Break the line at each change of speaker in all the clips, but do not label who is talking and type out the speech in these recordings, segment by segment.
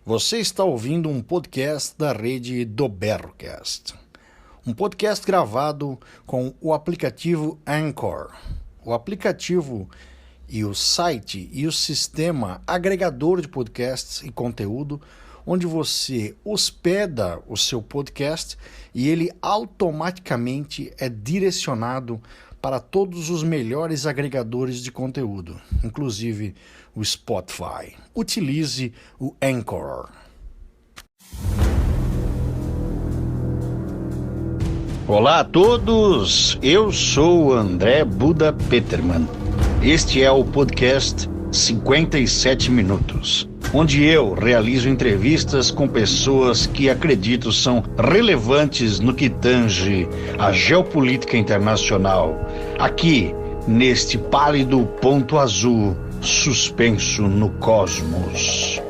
Você está ouvindo um podcast da rede do Berrocast. Um podcast gravado com o aplicativo Anchor. O aplicativo e o site e o sistema agregador de podcasts e conteúdo onde você hospeda o seu podcast e ele automaticamente é direcionado para todos os melhores agregadores de conteúdo, inclusive o Spotify. Utilize o Anchor. Olá a todos, eu sou André Buda Peterman. Este é o podcast 57 Minutos, onde eu realizo entrevistas com pessoas que acredito são relevantes no que tange a geopolítica internacional, aqui neste pálido ponto azul suspenso no cosmos.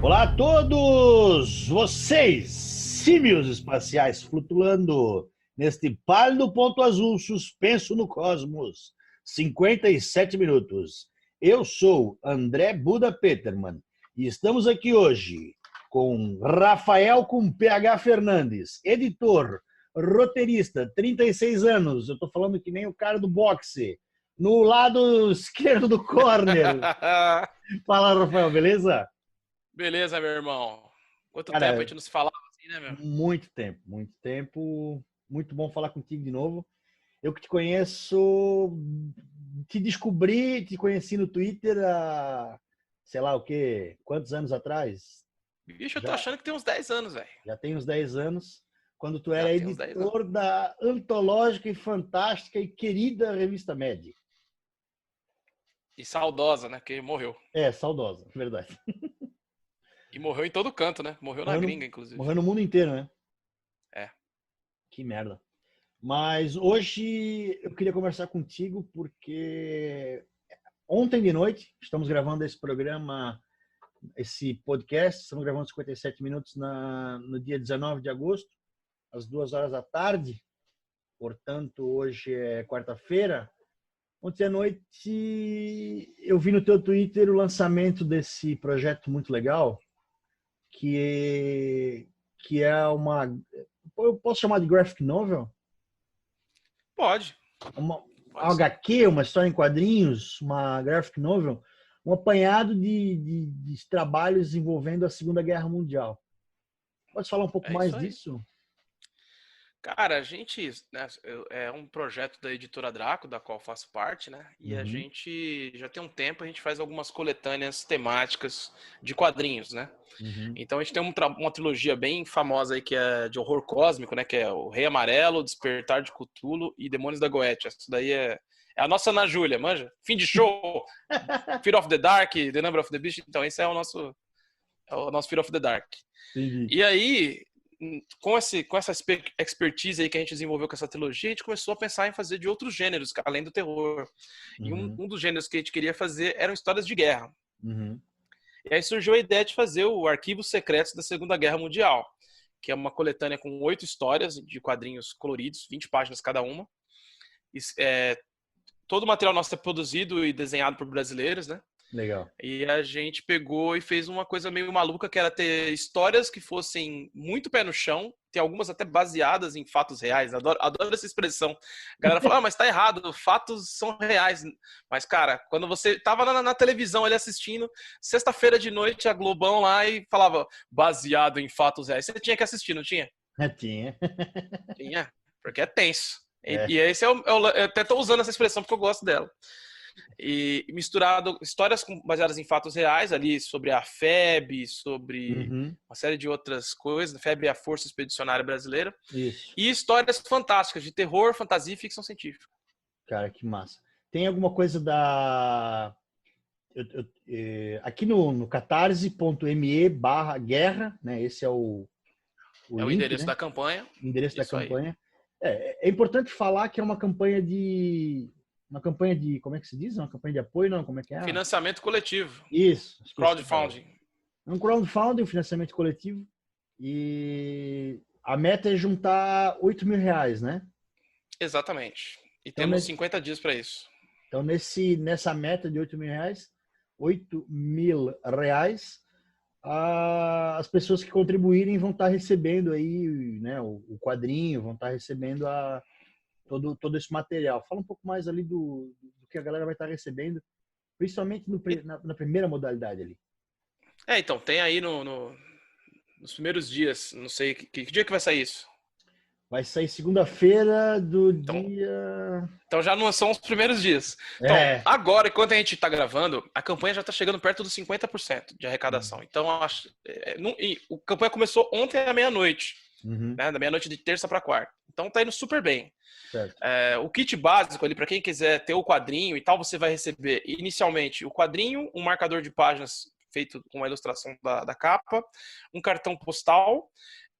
Olá a todos, vocês, símios espaciais flutuando neste pálido ponto azul suspenso no cosmos, 57 minutos. Eu sou André Buda Peterman e estamos aqui hoje com Rafael com PH Fernandes, editor, roteirista, 36 anos. Eu tô falando que nem o cara do boxe, no lado esquerdo do corner. Fala, Rafael, beleza?
Beleza, meu irmão. Quanto
Cara,
tempo a gente não se falava assim, né, meu?
Muito tempo, muito tempo. Muito bom falar contigo de novo. Eu que te conheço, te conheci no Twitter há, sei lá o quê, quantos anos atrás?
Bicho, eu tô
Já,
achando que tem uns 10 anos, velho.
já tem uns 10 anos, quando tu
Já
era
tem uns 10 anos.
editor da antológica e fantástica e querida revista Mad.
E saudosa, né? Porque morreu.
É, saudosa, verdade.
E morreu em todo canto, né? Morreu na gringa, inclusive.
Morreu no mundo inteiro, né?
É.
Que merda. Mas hoje eu queria conversar contigo porque ontem de noite, estamos gravando esse programa, esse podcast, estamos gravando 57 minutos no dia 19 de agosto, às 2 horas da tarde, portanto hoje é quarta-feira. Ontem à noite eu vi no teu Twitter o lançamento desse projeto muito legal, que é uma... Eu posso chamar de graphic novel?
Pode.
Uma
Pode.
HQ, uma história em quadrinhos, uma graphic novel, um apanhado de trabalhos envolvendo a Segunda Guerra Mundial. Pode falar um pouco
É
mais
isso aí.
disso?
Cara, a gente, né, é um projeto da editora Draco, da qual faço parte, né? E a
Uhum,
gente já tem um tempo, a gente faz algumas coletâneas temáticas de quadrinhos, né?
uhum.
Então a gente tem uma trilogia bem famosa aí que é de horror cósmico, né? Que é o Rei Amarelo, Despertar de Cthulhu e Demônios da Goetia. Isso daí é a nossa Ana Júlia, manja? Fim de show, Fear of the Dark, The Number of the Beast. Então esse é o nosso Fear of the Dark.
Entendi.
E aí, com essa expertise aí que a gente desenvolveu com essa trilogia, a gente começou a pensar em fazer de outros gêneros, além do terror. E
Uhum,
um dos gêneros que a gente queria fazer eram histórias de guerra.
uhum.
E aí surgiu a ideia de fazer o Arquivos Secretos da Segunda Guerra Mundial, que é uma coletânea com 8 histórias de quadrinhos coloridos, 20 páginas cada uma. Todo o material nosso é produzido e desenhado por brasileiros, né?
Legal.
E a gente pegou e fez uma coisa meio maluca, que era ter histórias que fossem muito pé no chão, tem algumas até baseadas em fatos reais. Adoro essa expressão. A galera fala, mas tá errado, fatos são reais. Mas, cara, quando você tava na televisão ali assistindo, sexta-feira de noite, a Globão lá e falava baseado em fatos reais. Você tinha que assistir, não tinha?
Tinha.
Tinha, porque é tenso.
É.
E esse eu até tô usando essa expressão porque eu gosto dela. E misturado histórias baseadas em fatos reais ali sobre a FEB, sobre
Uhum.
uma série de outras coisas. A FEB é a Força Expedicionária Brasileira.
Isso.
E histórias fantásticas de terror, fantasia e ficção científica.
Cara, que massa. Tem alguma coisa da... aqui no catarse.me/guerra, né? Esse é o
É o
link,
endereço
né?
da campanha.
O endereço da
Isso aí.
campanha. É importante falar que é uma campanha de, como é que se diz? Uma campanha de apoio, não? Como é que é?
Financiamento coletivo.
Isso, esqueci a palavra.
Crowdfunding.
É um crowdfunding, um financiamento coletivo. E a meta é juntar R$ 8.000, né?
Exatamente. E
Então,
temos 50 dias para isso.
Então, nessa meta de R$ 8.000, R$ 8.000, as pessoas que contribuírem vão estar recebendo aí, né, o quadrinho, vão estar recebendo todo esse material. Fala um pouco mais ali do que a galera vai estar recebendo, principalmente na primeira modalidade ali.
Então, tem aí nos primeiros dias, não sei, que dia que vai sair isso?
Vai sair segunda-feira do
Então,
dia...
então já não são os primeiros dias. Então,
É.
agora, enquanto a gente está gravando, a campanha já está chegando perto dos 50% de arrecadação. Então, a campanha começou ontem à meia-noite,
Uhum.
né, da meia-noite de terça para quarta. Então, tá indo super bem.
Certo.
O kit básico ali, para quem quiser ter o quadrinho e tal, você vai receber inicialmente o quadrinho, um marcador de páginas feito com a ilustração da capa, um cartão postal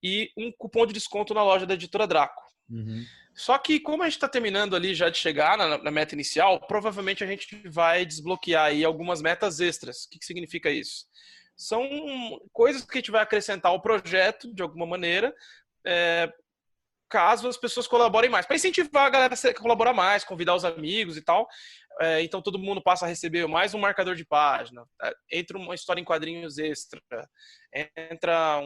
e um cupom de desconto na loja da Editora Draco.
Uhum.
Só que como a gente está terminando ali já de chegar na meta inicial, provavelmente a gente vai desbloquear aí algumas metas extras. O que significa isso? São coisas que a gente vai acrescentar ao projeto de alguma maneira, caso as pessoas colaborem mais, para incentivar a galera a colaborar mais, convidar os amigos e tal. Então todo mundo passa a receber mais um marcador de página, entra uma história em quadrinhos extra, entra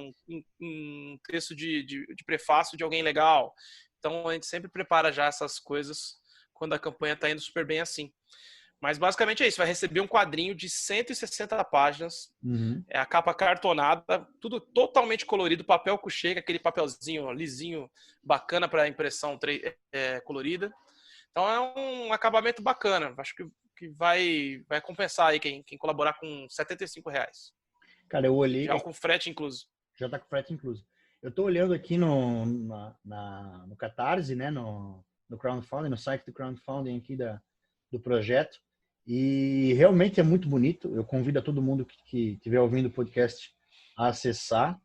um texto de prefácio de alguém legal. Então a gente sempre prepara já essas coisas quando a campanha está indo super bem assim. Mas basicamente é isso, vai receber um quadrinho de 160 páginas,
Uhum.
a capa cartonada, tudo totalmente colorido, papel couché, aquele papelzinho lisinho, bacana para impressão colorida. Então é um acabamento bacana, acho que vai compensar aí quem colaborar com R$ 75.
Cara, eu olhei,
Já com frete incluso.
já tá com frete incluso. Eu tô olhando aqui no Catarse, né, no crowdfunding, no site do crowdfunding aqui do projeto, e realmente é muito bonito. Eu convido a todo mundo que estiver ouvindo o podcast a acessar.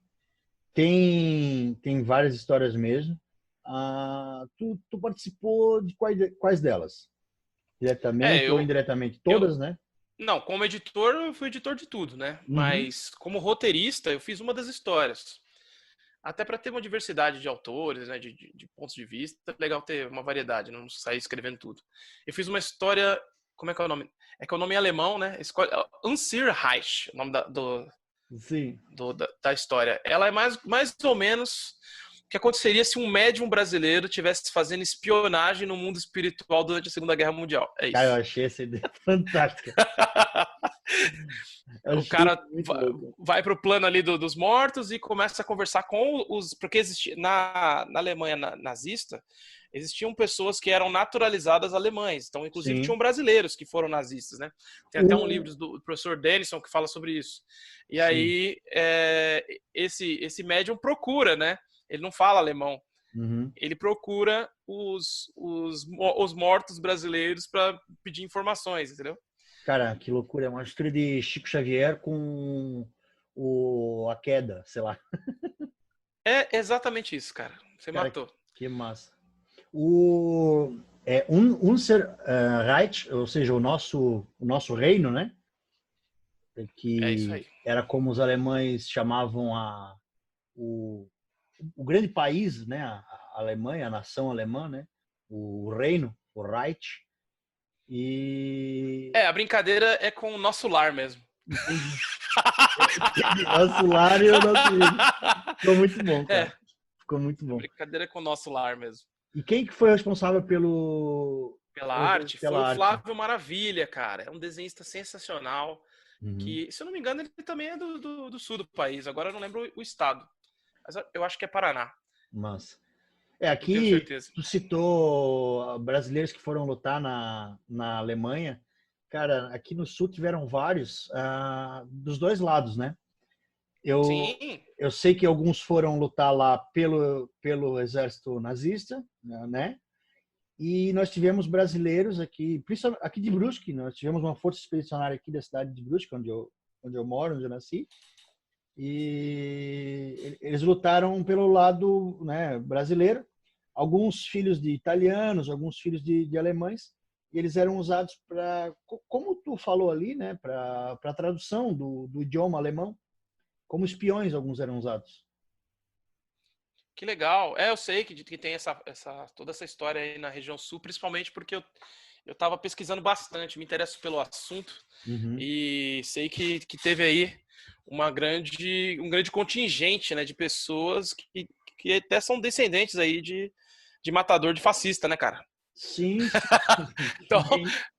Tem várias histórias mesmo. Tu participou de quais delas? Diretamente ou
Eu,
indiretamente?
eu
Todas, né?
Não, como editor, eu fui editor de tudo, né?
Uhum.
Mas como roteirista, eu fiz uma das histórias. Até para ter uma diversidade de autores, né, de pontos de vista, é legal ter uma variedade, não sair escrevendo tudo. Eu fiz uma história, como é que é o nome? É que é o nome em alemão, né? Unsere Reich, o nome
Sim.
da história. Ela é mais ou menos o que aconteceria se um médium brasileiro tivesse fazendo espionagem no mundo espiritual durante a Segunda Guerra Mundial. É
Cara, eu
isso.
achei essa ideia fantástica. Eu
O
achei
cara
muito louco.
vai para o plano ali dos mortos e começa a conversar com os. Porque existia, na Alemanha nazista, existiam pessoas que eram naturalizadas alemães. Então, inclusive,
Sim.
tinham brasileiros que foram nazistas, né? Tem até um livro do professor Denison que fala sobre isso. E
Sim.
aí, esse médium procura, né? Ele não fala alemão.
Uhum.
Ele procura os mortos brasileiros para pedir informações, entendeu?
Cara, que loucura. É uma mistura de Chico Xavier com a queda, sei lá.
É exatamente isso, cara. Você
Cara,
matou.
que massa. Unser Reich, ou seja, o nosso reino, né?
É isso
Que
aí.
era como os alemães chamavam o grande país, né? A Alemanha, a nação alemã, né? O reino, o Reich. E
A brincadeira é com o nosso lar mesmo.
entendi. Entendi. Nosso lar e o nosso reino. Ficou muito bom, cara. Ficou muito
A
bom.
brincadeira é com o nosso lar mesmo.
E quem que foi responsável
Pela arte, foi
pela
o
arte?
Flávio Maravilha, cara. É um desenhista sensacional.
Uhum.
Que, se eu não me engano, ele também é do sul do país. Agora eu não lembro o estado. Mas eu acho que é Paraná.
Mas
Não tenho
aqui
certeza.
tu citou brasileiros que foram lutar na Alemanha. Cara, aqui no sul tiveram vários dos dois lados, né? Eu
Sim.
eu sei que alguns foram lutar lá pelo exército nazista, né? E nós tivemos brasileiros aqui, principalmente aqui de Brusque, nós tivemos uma força expedicionária aqui da cidade de Brusque, onde eu moro, onde eu nasci. E eles lutaram pelo lado, né, brasileiro, alguns filhos de italianos, alguns filhos de alemães, e eles eram usados para, como tu falou ali, né, para tradução do idioma alemão, como espiões alguns eram usados.
Que legal. Eu sei que tem toda essa história aí na região sul, principalmente porque eu estava pesquisando bastante, me interesso pelo assunto e sei que teve aí um grande contingente, né, de pessoas que até são descendentes aí de matador de fascista, né, cara?
Sim,
Então,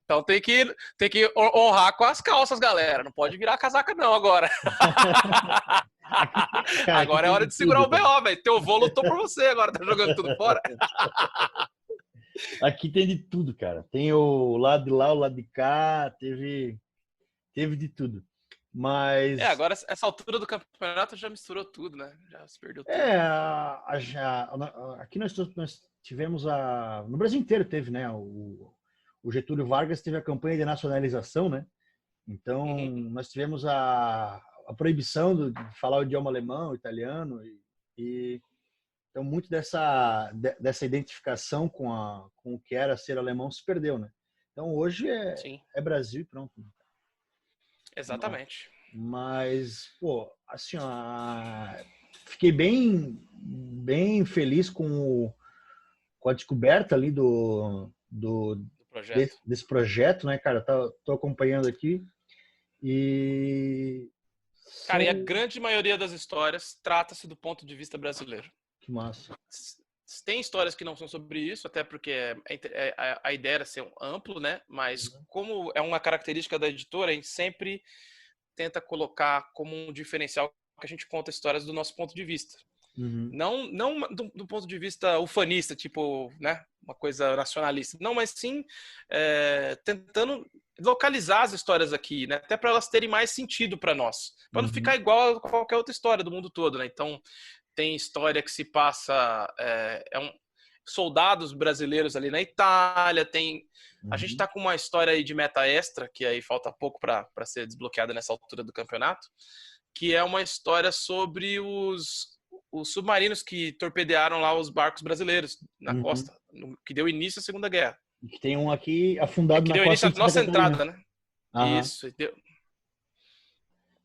então tem que honrar com as calças, galera. Não pode virar casaca, não, agora.
aqui, cara, aqui
Agora é
tem
hora
de
de segurar
tudo,
o
cara.
BO, velho. Teu vô lutou por você, agora tá jogando tudo fora.
Aqui tem de tudo, cara. Tem o lado de lá, o lado de cá, teve de tudo. Mas
Agora essa altura do campeonato já misturou tudo, né? Já se perdeu tudo.
aqui nós tivemos no Brasil inteiro teve, né? O Getúlio Vargas teve a campanha de nacionalização, né? Então nós tivemos a proibição de falar o idioma alemão, italiano e então muito dessa identificação com o que era ser alemão se perdeu, né? Então hoje
Sim,
é Brasil e pronto.
exatamente.
Mas, pô, assim, ó, fiquei bem feliz com a descoberta ali
Do projeto.
desse projeto, né, cara? Tô acompanhando aqui e
Cara, e a
são...
grande maioria das histórias trata-se do ponto de vista brasileiro.
Que massa.
Tem histórias que não são sobre isso, até porque a ideia era ser amplo, né? Mas como é uma característica da editora, a gente sempre tenta colocar como um diferencial que a gente conta histórias do nosso ponto de vista. Não do ponto de vista ufanista, tipo, né, uma coisa nacionalista. Não, mas sim tentando localizar as histórias aqui, né, até para elas terem mais sentido para nós, para não ficar igual a qualquer outra história do mundo todo, né? Então, tem história que se passa soldados brasileiros ali na Itália, a gente está com uma história aí de meta extra, que aí falta pouco para ser desbloqueada nessa altura do campeonato, que é uma história sobre os submarinos que torpedearam lá os barcos brasileiros na costa, que deu início à Segunda Guerra.
Que tem um aqui afundado
Que
na
deu
costa
início
de
à
Santa
nossa
Catarina.
entrada, né? Isso.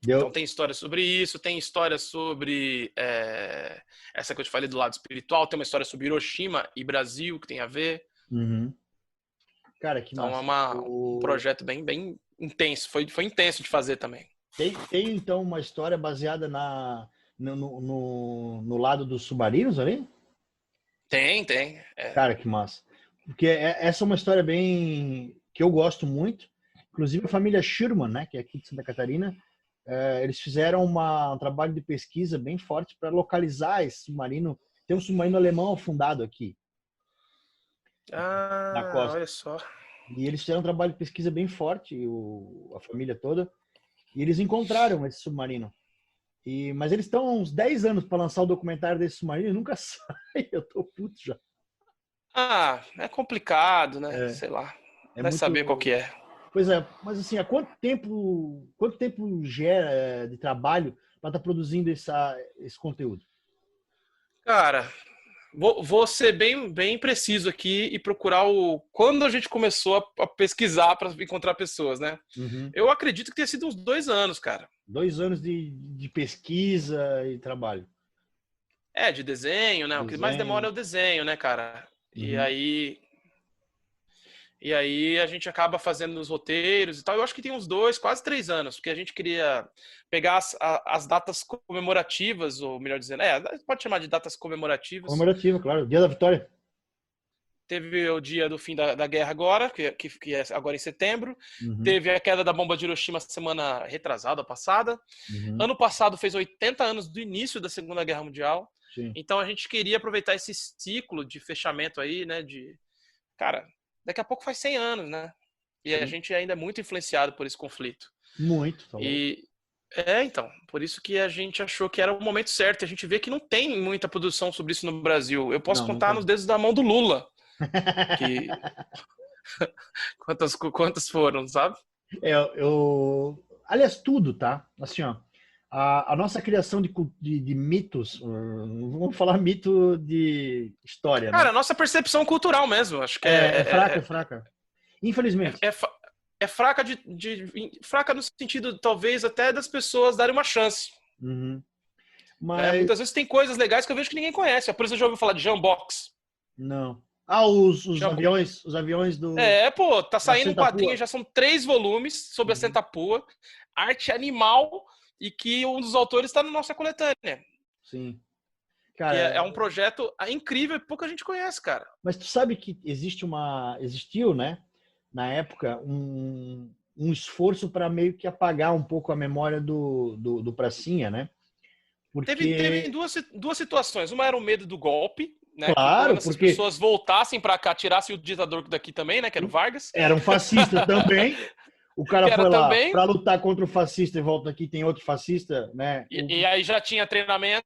Então tem história sobre isso, tem história sobre essa que eu te falei do lado espiritual, tem uma história sobre Hiroshima e Brasil que tem a ver.
Cara, que
Então
massa.
é um projeto bem intenso, foi intenso de fazer também.
Tem então uma história baseada no lado dos submarinos ali?
Tem.
Cara, que massa. Porque essa é uma história bem que eu gosto muito. Inclusive a família Schirman, né, que é aqui de Santa Catarina, eles fizeram um trabalho de pesquisa bem forte para localizar esse submarino. Tem um submarino alemão afundado aqui na costa.
Olha só.
E eles fizeram um trabalho de pesquisa bem forte, a família toda, e eles encontraram esse submarino. Mas eles estão há uns 10 anos para lançar o documentário desse submarino e nunca sai. Eu tô puto já.
É complicado, né? Sei lá. Vai saber qual que é.
Pois é, mas assim, há quanto tempo gera de trabalho para estar produzindo esse conteúdo?
Cara, vou ser bem preciso aqui e procurar quando a gente começou a pesquisar para encontrar pessoas, né? Eu acredito que tenha sido uns 2 anos, cara.
2 anos de pesquisa e trabalho.
De desenho, né? O que mais demora é o desenho, né, cara? E aí a gente acaba fazendo os roteiros e tal. Eu acho que tem uns 2, quase 3 anos, porque a gente queria pegar as datas comemorativas, ou melhor dizendo, pode chamar de datas comemorativas.
Comemorativa, claro. Dia da Vitória.
Teve o dia do fim da guerra agora, que é agora em setembro. Teve a queda da bomba de Hiroshima semana retrasada, passada. Ano passado fez 80 anos do início da Segunda Guerra Mundial.
Sim.
Então a gente queria aproveitar esse ciclo de fechamento aí, né? Cara, daqui a pouco faz 100 anos, né? E a gente ainda é muito influenciado por esse conflito.
Muito, tá
então, por isso que a gente achou que era o momento certo. A gente vê que não tem muita produção sobre isso no Brasil. Eu posso contar nos dedos da mão do Lula. Quantas foram, sabe?
Aliás, tudo, tá? Assim, ó, a nossa criação de mitos, vamos falar mito de história,
cara,
né?
A nossa percepção cultural mesmo, acho que
é fraca. Infelizmente.
É fraca fraca no sentido, talvez, até das pessoas darem uma chance.
Mas...
muitas vezes tem coisas legais que eu vejo que ninguém conhece. Por exemplo, você já ouviu falar de Jambox?
Não.
Tinha-
os aviões
pô, tá
da
saindo um
Santa
quadrinho,
Pua.
já são 3 volumes sobre a
Uhum.
Santa Pua, arte animal, e que um dos autores está na nossa coletânea.
Sim.
Que
Cara,
é um projeto incrível e pouca gente conhece, cara.
mas tu sabe que existiu, né, na época, um esforço para meio que apagar um pouco a memória do Pracinha, né?
Teve
Porque,
duas situações. Uma era o medo do golpe, né? Que
claro,
quando essas
porque
pessoas voltassem para cá, tirassem o ditador daqui também, né? Que era o Vargas.
era um fascista também. O cara
Que era
foi lá
também.
para lutar contra o fascista e volta aqui tem outro fascista, né?
E aí já tinha treinamento,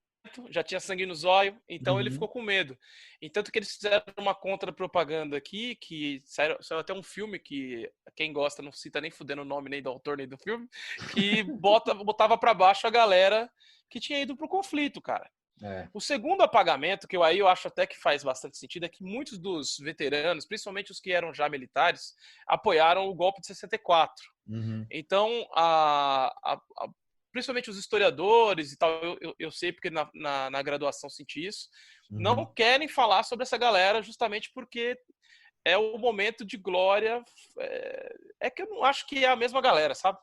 já tinha sangue nos olhos, então ele
Uhum.
ficou com medo. E tanto que eles fizeram uma contra-propaganda aqui, que saiu até um filme que quem gosta não cita nem fudendo o nome nem do autor nem do filme, que botava para baixo a galera que tinha ido pro conflito, cara.
É.
O segundo apagamento, que eu acho até que faz bastante sentido, é que muitos dos veteranos, principalmente os que eram já militares, apoiaram o golpe de 64.
Uhum.
Então, principalmente os historiadores e tal, eu sei porque na graduação senti isso, não
Uhum.
querem falar sobre essa galera justamente porque é o momento de glória. É que eu não acho que é a mesma galera, sabe?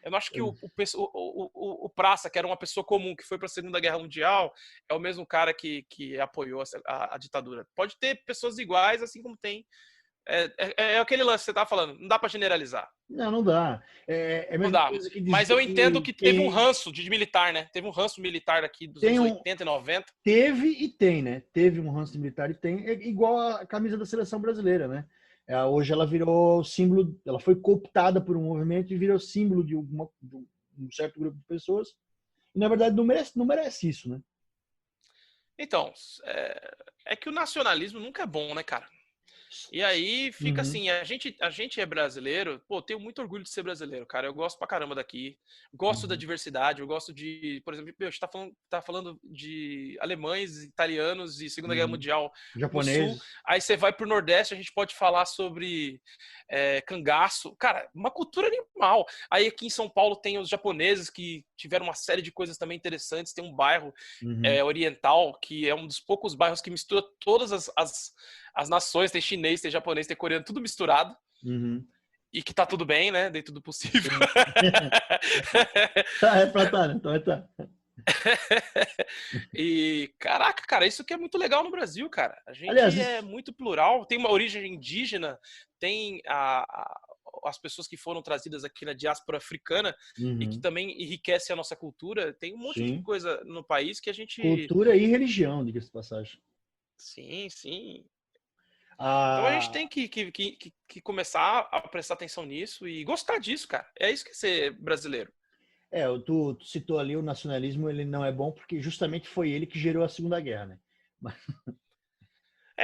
Eu não acho que o Praça, que era uma pessoa comum, que foi para a Segunda Guerra Mundial, é o mesmo cara que apoiou a ditadura. Pode ter pessoas iguais, assim como tem. É aquele lance que você estava falando, não dá para generalizar.
Não, não dá. É a
Não
mesma
dá.
coisa que
Mas
dizer
eu entendo
que
que teve um
quem
ranço de militar, né? Teve um ranço militar aqui dos
tem
anos
um
80 e 90.
teve e tem, né? Teve um ranço militar e tem, é igual a camisa da seleção brasileira, né? Hoje ela virou símbolo, ela foi cooptada por um movimento e virou símbolo de um certo grupo de pessoas. E na verdade não merece isso, né?
Então, é que o nacionalismo nunca é bom, né, cara? E aí fica
Uhum,
assim, a gente é brasileiro, pô, tenho muito orgulho de ser brasileiro, cara. Eu gosto pra caramba daqui. Gosto da
uhum,
diversidade, eu gosto de, por exemplo, a gente tá falando de alemães, italianos e Segunda Guerra
uhum.
Mundial no sul.
Japoneses.
Aí você vai pro Nordeste, a gente pode falar sobre cangaço. Cara, uma cultura animal. Aí aqui em São Paulo tem os japoneses que tiveram uma série de coisas também interessantes. Tem um bairro
Uhum,
oriental, que é um dos poucos bairros que mistura todas as nações, tem chinês, tem japonês, tem coreano, tudo misturado.
uhum.
E que tá tudo bem, né? Dentro do possível.
Sim. Tá, é pra tá, né? Então é tá.
E, caraca, cara, isso que é muito legal no Brasil, cara. A
Aliás,
gente é muito plural, tem uma origem indígena, tem as pessoas que foram trazidas aqui na diáspora africana e que
uhum,
também enriquece a nossa cultura. Tem um monte de
sim.
coisa no país que a gente.
Cultura e religião, diga-se de passagem.
Sim, sim. Então a gente
Ah,
tem que começar a prestar atenção nisso e gostar disso, cara. É isso que é ser brasileiro.
tu citou ali o nacionalismo, ele não é bom porque justamente foi ele que gerou a Segunda Guerra, né? Mas,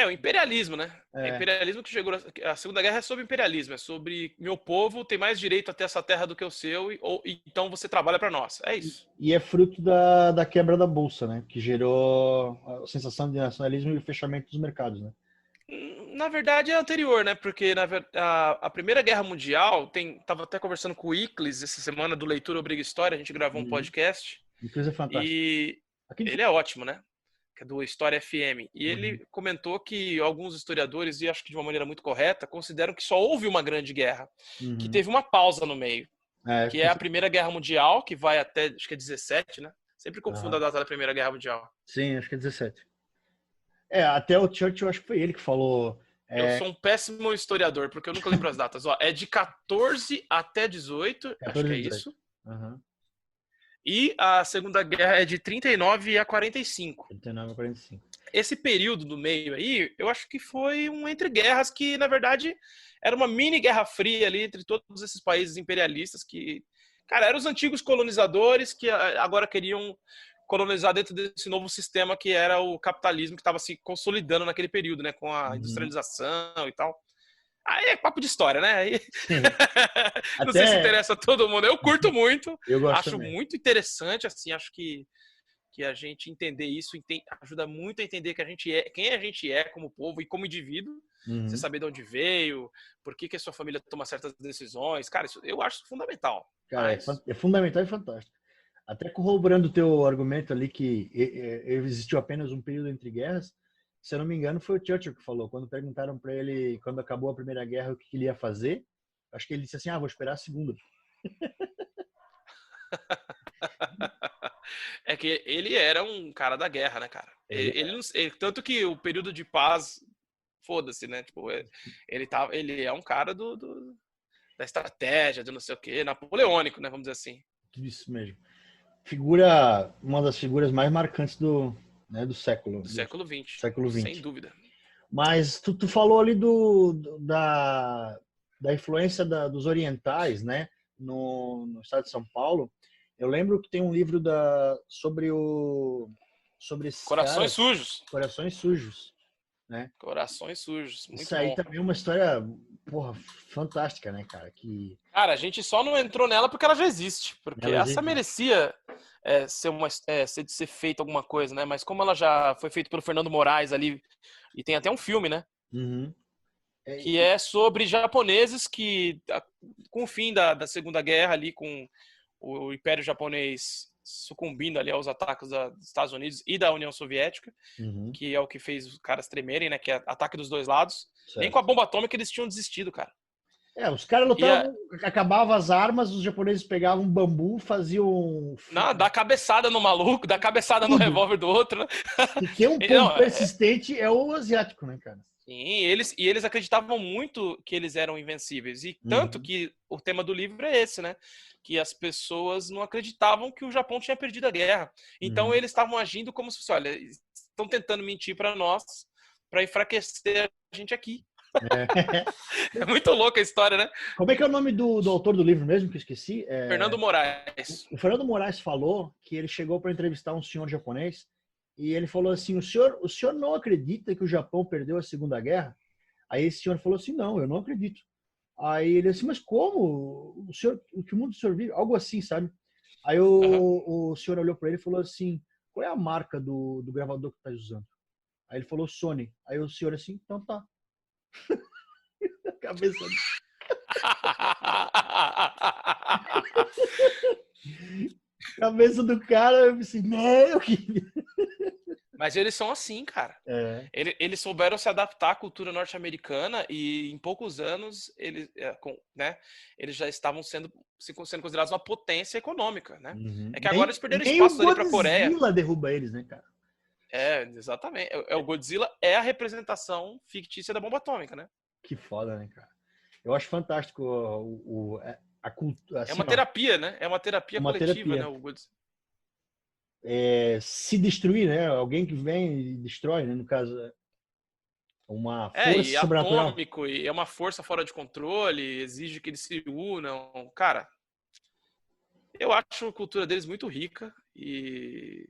O imperialismo, né? É
é,
imperialismo que chegou. A Segunda Guerra é sobre imperialismo, é sobre meu povo tem mais direito a ter essa terra do que o seu, então você trabalha para nós. É isso.
e é fruto da quebra da Bolsa, né? Que gerou a sensação de nacionalismo e o fechamento dos mercados, né?
Na verdade é anterior, né? Porque a Primeira Guerra Mundial tava até conversando com o Iclis essa semana do Leitura Obriga História, a gente gravou um
Uhum.
podcast
Inclusive é fantástico.
e
Aqui,
ele é ótimo, né? Que é do História FM. E
uhum.
ele comentou que alguns historiadores, e acho que de uma maneira muito correta, consideram que só houve uma grande guerra, que
Uhum.
teve uma pausa no meio,
É,
que é a Primeira Guerra Mundial, que vai até, acho que é 17, né? Sempre confundo a
aham.
data da Primeira Guerra Mundial.
Sim, acho que é 17. Até o Churchill, acho que foi ele que falou.
Eu
É,
sou um péssimo historiador, porque eu nunca lembro as datas. Ó, é de 14 até 18, acho que
14
é
e 18.
isso.
Aham.
E a Segunda Guerra é de 39 a 45.
39 a 45.
Esse período do meio aí, eu acho que foi um entre guerras que, na verdade, era uma mini guerra fria ali entre todos esses países imperialistas que, cara, eram os antigos colonizadores que agora queriam colonizar dentro desse novo sistema que era o capitalismo que estava se consolidando naquele período, né, com a
Uhum.
industrialização e tal. Aí é papo de história, né? Aí...
Sim.
Não sei se
Até
interessa a todo mundo. Eu curto muito,
eu gosto
acho
também.
muito interessante, assim, acho que a gente entender isso ajuda muito a entender que a gente quem a gente é como povo e como indivíduo. Você
Uhum.
saber de onde veio, por que a sua família toma certas decisões. Cara, isso eu acho fundamental.
Cara,
Mas,
é fundamental e fantástico. Até corroborando o teu argumento ali que existiu apenas um período entre guerras, Se eu não me engano, foi o Churchill que falou. Quando perguntaram para ele, quando acabou a Primeira Guerra, o que ele ia fazer, acho que ele disse assim, vou esperar a Segunda.
É que ele era um cara da guerra, né, cara? Tanto que o período de paz, foda-se, né? Tipo, ele é um cara da estratégia, do não sei o quê, napoleônico, né? Vamos dizer assim.
Isso mesmo. Uma das figuras mais marcantes do século.
Do século XX,
Século
sem
XX.
dúvida.
Mas tu falou ali da influência dos orientais, né? No estado de São Paulo. Eu lembro que tem um livro sobre esses
Corações
caras,
Sujos.
Corações Sujos, né?
Corações Sujos, muito
Isso aí
bom.
também é uma história, fantástica, né, cara?
Cara, a gente só não entrou nela porque ela já existe. Porque essa merecia ser feita alguma coisa, né? Mas como ela já foi feita pelo Fernando Moraes ali, e tem até um filme, né?
Uhum.
Que é sobre japoneses que, com o fim da Segunda Guerra ali, com o Império Japonês sucumbindo ali aos ataques dos Estados Unidos e da União Soviética,
Uhum.
que é o que fez os caras tremerem, né? Que é ataque dos dois lados.
Certo.
Nem com a bomba atômica eles tinham desistido, cara.
Os caras lutavam, acabavam as armas, os japoneses pegavam bambu, faziam...
Não, dá cabeçada no maluco, dá cabeçada no revólver do outro, né?
E tem um povo persistente é o asiático, né, cara?
Sim, eles acreditavam muito que eles eram invencíveis. E tanto que o tema do livro é esse, né? Que as pessoas não acreditavam que o Japão tinha perdido a guerra. Então eles estavam agindo como se fosse, olha, estão tentando mentir para nós, para enfraquecer a gente aqui. É muito louca a história, né?
Como é que é o nome do autor do livro mesmo, que eu esqueci?
Fernando Moraes.
O Fernando Moraes falou que ele chegou para entrevistar um senhor japonês e ele falou assim, o senhor não acredita que o Japão perdeu a Segunda Guerra? Aí esse senhor falou assim, não, eu não acredito. Aí ele disse, mas como? Que mundo o senhor vive? Algo assim, sabe? Aí o senhor olhou para ele e falou assim, qual é a marca do gravador que tu tá usando? Aí ele falou Sony. Aí o senhor assim, então tá. Cabeça. Cabeça do cara, eu pensei, meu que.
Mas eles são assim, cara. Eles souberam se adaptar à cultura norte-americana e em poucos anos eles já estavam sendo considerados uma potência econômica, né?
Uhum.
É que agora eles perderam
nem
espaço
o
ali para a Coreia.
Godzilla derruba eles, né, cara?
Exatamente. O Godzilla é a representação fictícia da bomba atômica, né?
Que foda, né, cara? Eu acho fantástico a cultura. Assim,
é uma terapia, né? É uma terapia coletiva,
terapia.
né? O Godzilla.
Se destruir, né? Alguém que vem e destrói, né? No caso, uma força
e
sobrenatural.
atômico, e é uma força fora de controle, exige que eles se unam. Cara, eu acho a cultura deles muito rica e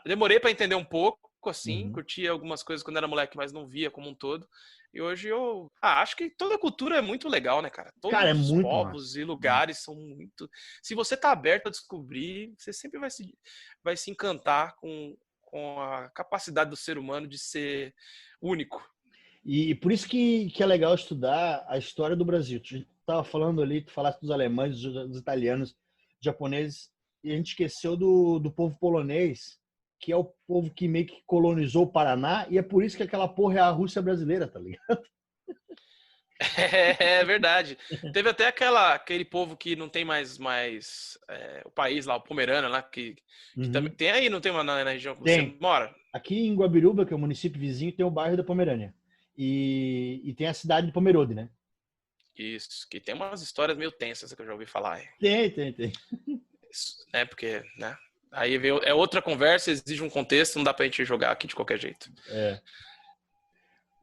demorei para entender um pouco, assim, curtia algumas coisas quando era moleque, mas não via como um todo. E hoje eu acho que toda cultura é muito legal, né, cara? Todos os povos e lugares são muito... Se você tá aberto a descobrir, você sempre vai se encantar com a capacidade do ser humano de ser único.
E por isso que é legal estudar a história do Brasil. Tu estava falando ali, tu falaste dos alemães, dos italianos, japoneses, e a gente esqueceu do povo polonês, que é o povo que meio que colonizou o Paraná, e é por isso que aquela porra é a Rússia brasileira, tá ligado?
É verdade. Teve até aquele povo que não tem mais o país lá, o Pomerânia lá, que também tem aí, não tem uma na região que você mora?
Aqui em Guabiruba, que é o município vizinho, tem o bairro da Pomerânia. E tem a cidade de Pomerode, né?
Isso, que tem umas histórias meio tensas que eu já ouvi falar.
Tem.
Isso, porque, né? Aí é outra conversa, exige um contexto, não dá pra gente jogar aqui de qualquer jeito.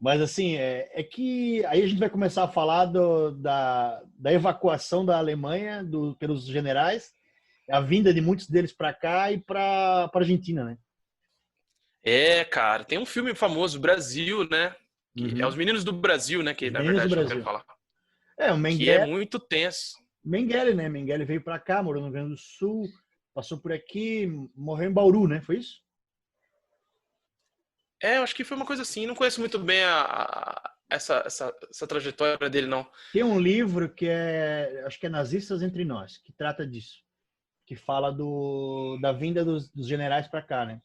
Mas assim, é que aí a gente vai começar a falar da evacuação da Alemanha pelos generais, a vinda de muitos deles para cá e para Argentina, né?
Cara, tem um filme famoso, Brasil, né? Que é Os Meninos do Brasil, né? Que na verdade eu quero falar.
O Mengele,
que é muito tenso.
Mengele, né? Mengele veio para cá, morou no Rio Grande do Sul, passou por aqui, morreu em Bauru, né? Foi isso?
Eu acho que foi uma coisa assim. Não conheço muito bem essa trajetória dele, não.
Tem um livro que acho que é Nazistas Entre Nós, que trata disso. Que fala da vinda dos generais para cá, né?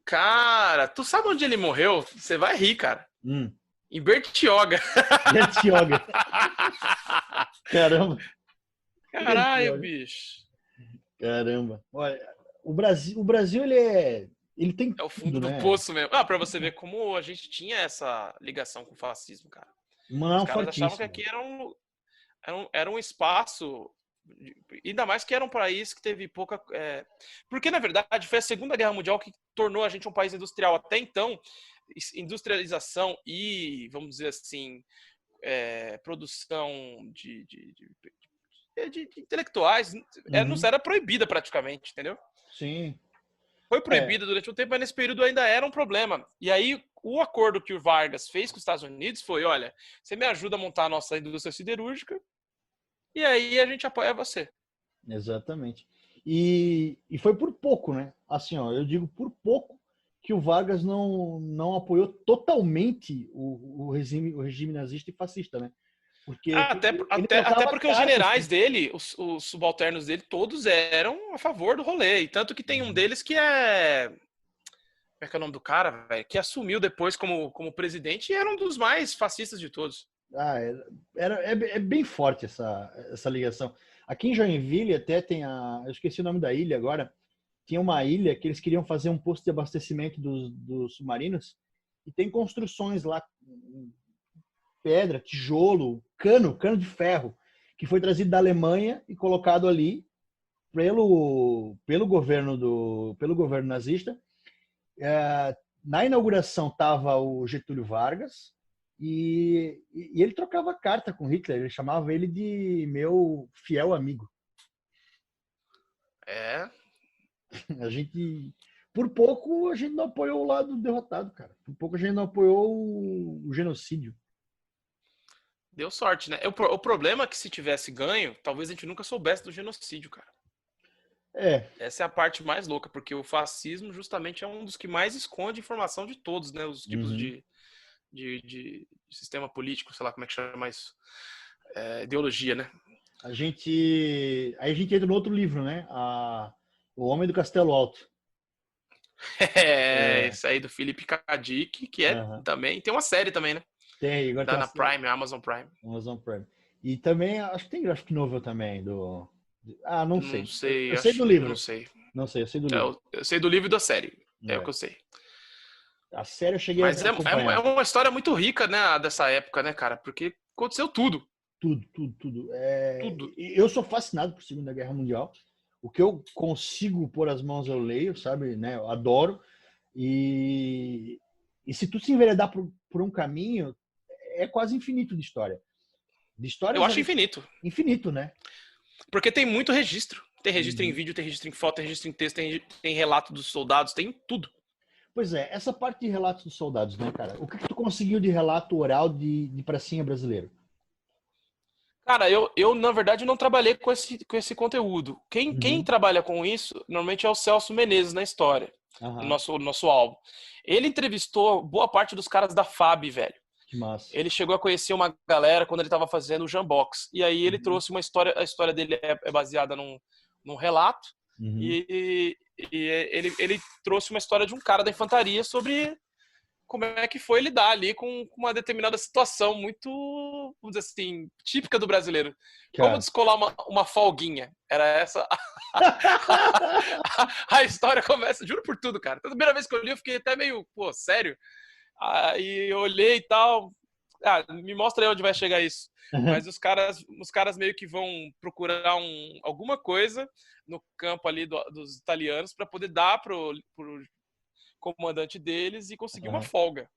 Cara, tu sabe onde ele morreu? Você vai rir, cara.
Hum.
Em Bertioga.
Bertioga. Caramba.
Caralho,
Bertioga.
bicho.
Caramba. Olha, o Brasil ele tem
É o
tudo,
fundo do
né?
poço mesmo. Ah, pra você ver como a gente tinha essa ligação com o fascismo, cara. Os
Mão
caras achavam que
fortíssimo.
aqui era um espaço, ainda mais que era um país que teve pouca. Porque, na verdade, foi a Segunda Guerra Mundial que tornou a gente um país industrial. Até então, industrialização e, vamos dizer assim, produção de intelectuais não
Uhum.
era proibida praticamente, entendeu?
Sim.
Foi
É,
proibido durante um tempo, mas nesse período ainda era um problema. E aí, o acordo que o Vargas fez com os Estados Unidos foi: olha, você me ajuda a montar a nossa indústria siderúrgica, e aí a gente apoia você.
exatamente. E foi por pouco, né? Assim, ó, eu digo por pouco que o Vargas não apoiou totalmente o regime nazista e fascista, né? Porque
Até,
ele
até, até
trocava
porque os
cartas.
generais dele, os subalternos dele, todos eram a favor do rolê. E tanto que tem um
Uhum.
deles que é. Como é que é o nome do cara, velho? Que assumiu depois como presidente e era um dos mais fascistas de todos.
Ah, é bem forte essa ligação. Aqui em Joinville até tem eu esqueci o nome da ilha agora. Tinha uma ilha que eles queriam fazer um posto de abastecimento dos submarinos e tem construções lá, pedra, tijolo, cano de ferro, que foi trazido da Alemanha e colocado ali pelo governo nazista. Na inauguração estava o Getúlio Vargas e ele trocava carta com Hitler, ele chamava ele de meu fiel amigo.
É,
A gente, por pouco, a gente não apoiou o lado derrotado, cara. Por pouco a gente não apoiou o genocídio.
deu sorte, né? O problema é que se tivesse ganho, talvez a gente nunca soubesse do genocídio, cara.
É,
Essa é a parte mais louca, porque o fascismo justamente é um dos que mais esconde informação de todos, né? Os tipos
uhum.
de sistema político, sei lá como é que chama isso. Ideologia, né?
Aí a gente entra no outro livro, né? O Homem do Castelo Alto. É,
Esse aí do Philip K. Dick, que é
aham.
também. Tem uma série também, né?
Tem, agora tem
Da na Prime, Amazon Prime.
Amazon Prime. E também, acho que tem graphic novel também, não
Não
sei. Eu
sei,
sei do
não
livro.
sei.
Não sei, eu sei do livro.
Eu sei do livro e da série. É o que
É.
eu sei.
A série eu cheguei
Mas
a
é
acompanhar.
uma história muito rica, né, dessa época, né, cara? Porque aconteceu tudo.
Tudo, tudo, tudo.
Tudo.
Eu sou fascinado por Segunda Guerra Mundial. O que eu consigo pôr as mãos eu leio, sabe? Né? Eu adoro. E se tu se enveredar por um caminho, é quase infinito de história. De
Eu
histórias
acho
ali,
infinito.
infinito, né?
Porque tem muito registro. Tem registro em
Uhum.
vídeo, tem registro em foto, tem registro em texto, tem relato dos soldados, tem tudo.
Pois é, essa parte de relatos dos soldados, né, cara? O que tu conseguiu de relato oral de pracinha brasileiro?
Cara, eu na verdade não trabalhei com esse conteúdo. Quem
Uhum.
trabalha com isso normalmente é o Celso Menezes na história, no
Aham,
nosso álbum. Ele entrevistou boa parte dos caras da FAB, velho.
que massa.
Ele chegou a conhecer uma galera quando ele estava fazendo o Jambox. E aí ele
Uhum.
trouxe uma história, a história dele é baseada num relato.
Uhum.
E ele trouxe uma história de um cara da infantaria sobre como é que foi lidar ali com uma determinada situação muito, vamos dizer assim, típica do brasileiro. Como
Cara.
descolar uma folguinha. Era essa. A história começa, juro por tudo, cara. A primeira vez que eu li, eu fiquei até meio, pô, sério? Aí eu olhei e tal. Me mostra aí onde vai chegar isso. Mas os caras meio que vão procurar alguma coisa no campo ali dos italianos para poder dar pro comandante deles e conseguir uma
Aham.
folga.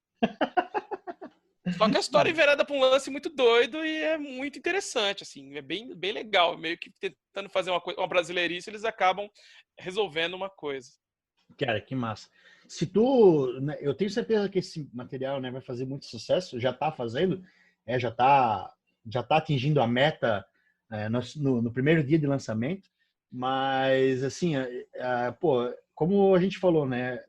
Só que a história é envereda para um lance muito doido e é muito interessante, assim, é bem, bem legal. Meio que tentando fazer uma brasileirice, eles acabam resolvendo uma coisa.
Cara, que massa. Se tu, né, eu tenho certeza que esse material, né, vai fazer muito sucesso, já está fazendo, já tá atingindo a meta, no primeiro dia de lançamento, mas assim, pô, como a gente falou, né,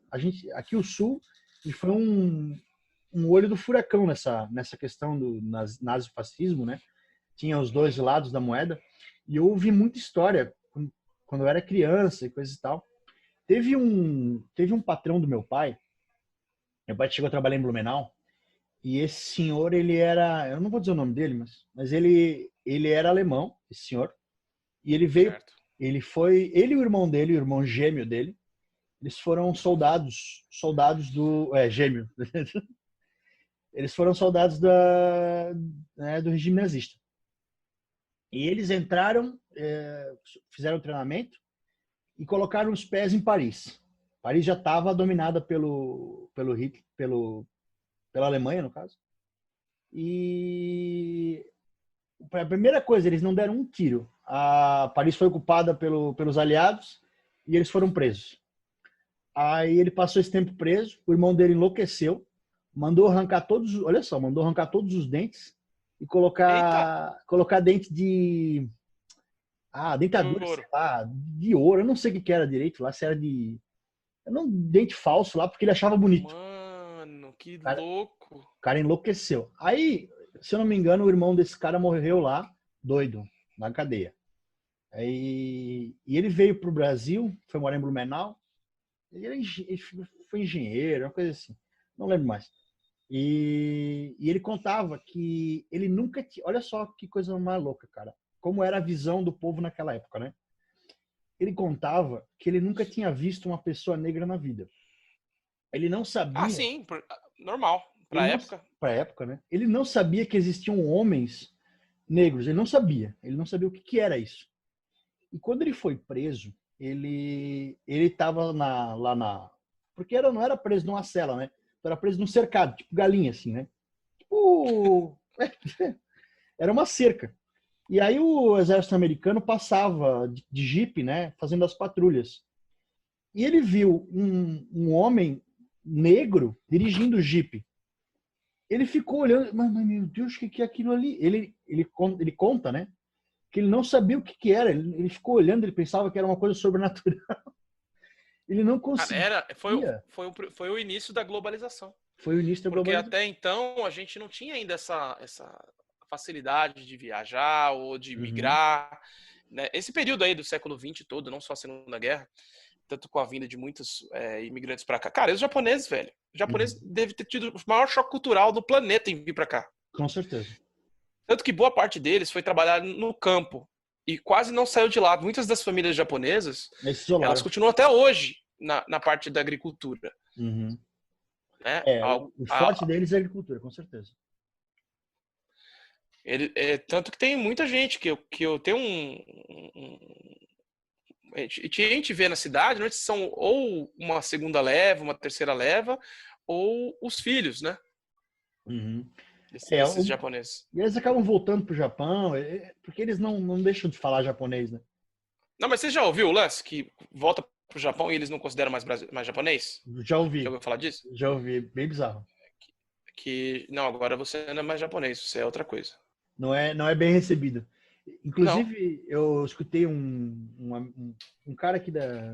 aqui o Sul ele foi um olho do furacão nessa questão do nazifascismo, né? Tinha os dois
Uhum.
lados da moeda e eu ouvi muita história quando eu era criança e coisa e tal. Teve um patrão do meu pai chegou a trabalhar em Blumenau, e esse senhor, ele era, eu não vou dizer o nome dele, mas ele era alemão, esse senhor, e ele veio,
Certo.
ele e o irmão dele, o irmão gêmeo dele, eles foram soldados gêmeo. Eles foram soldados do regime nazista. E eles entraram, fizeram o treinamento e colocaram os pés em Paris. Paris já estava dominada pelo Hitler, pela Alemanha, no caso. E a primeira coisa, eles não deram um tiro. A Paris foi ocupada pelos aliados e eles foram presos. Aí ele passou esse tempo preso, o irmão dele enlouqueceu, mandou arrancar todos os dentes e colocar dente de dentadura, sei lá, de ouro, eu não sei o que era direito lá, se era dente falso lá, porque ele achava bonito.
Mano, que louco.
O cara enlouqueceu. Aí, se eu não me engano, o irmão desse cara morreu lá, doido, na cadeia. Aí, e ele veio pro Brasil, foi morar em Blumenau. Ele foi engenheiro, uma coisa assim. Não lembro mais. E ele contava que ele nunca tinha... Olha só que coisa mais louca, cara. Como era a visão do povo naquela época, né? Ele contava que ele nunca tinha visto uma pessoa negra na vida. Ele não
Ah,
sabia...
sim, normal.
Ele
Pra
não,
época.
pra época, né? Ele não sabia que existiam homens negros. Ele não sabia. Ele não sabia o que era isso. E quando ele foi preso, ele estava lá na... Porque não era preso numa cela, né? Era preso num cercado, tipo galinha, assim, né? Tipo... Era uma cerca. E aí o exército americano passava de jipe, né? Fazendo as patrulhas. E ele viu um homem negro dirigindo o jipe. Ele ficou olhando, mas meu Deus, o que é aquilo ali? Ele conta, né? Que ele não sabia o que era. Ele ficou olhando, ele pensava que era uma coisa sobrenatural. Ele não conseguia.
Foi o início da globalização.
Foi o início da
Porque
globalização.
até então a gente não tinha ainda essa facilidade de viajar ou de migrar. Né? Esse período aí do século XX todo, não só a Segunda Guerra, tanto com a vinda de muitos imigrantes para cá. Cara, os japoneses, velho. O japonês deve ter tido o maior choque cultural do planeta em vir para cá.
Com certeza.
Tanto que boa parte deles foi trabalhar no campo e quase não saiu de lá. Muitas das famílias japonesas, elas continuam até hoje na parte da agricultura. Né?
O forte deles é a agricultura, com certeza.
Tanto que tem muita gente que eu tenho a gente vê na cidade, né, são ou uma segunda leva, uma terceira leva, ou os filhos, né? Desses japoneses.
E eles acabam voltando pro Japão, porque eles não deixam de falar japonês, né?
Não, mas você já ouviu o lance que volta pro Japão e eles não consideram mais japonês?
Já ouvi.
Já ouviu falar disso?
Já ouvi, bem bizarro.
Não, agora você não é mais japonês, você é outra coisa.
Não é bem recebido. Inclusive, eu escutei um cara aqui da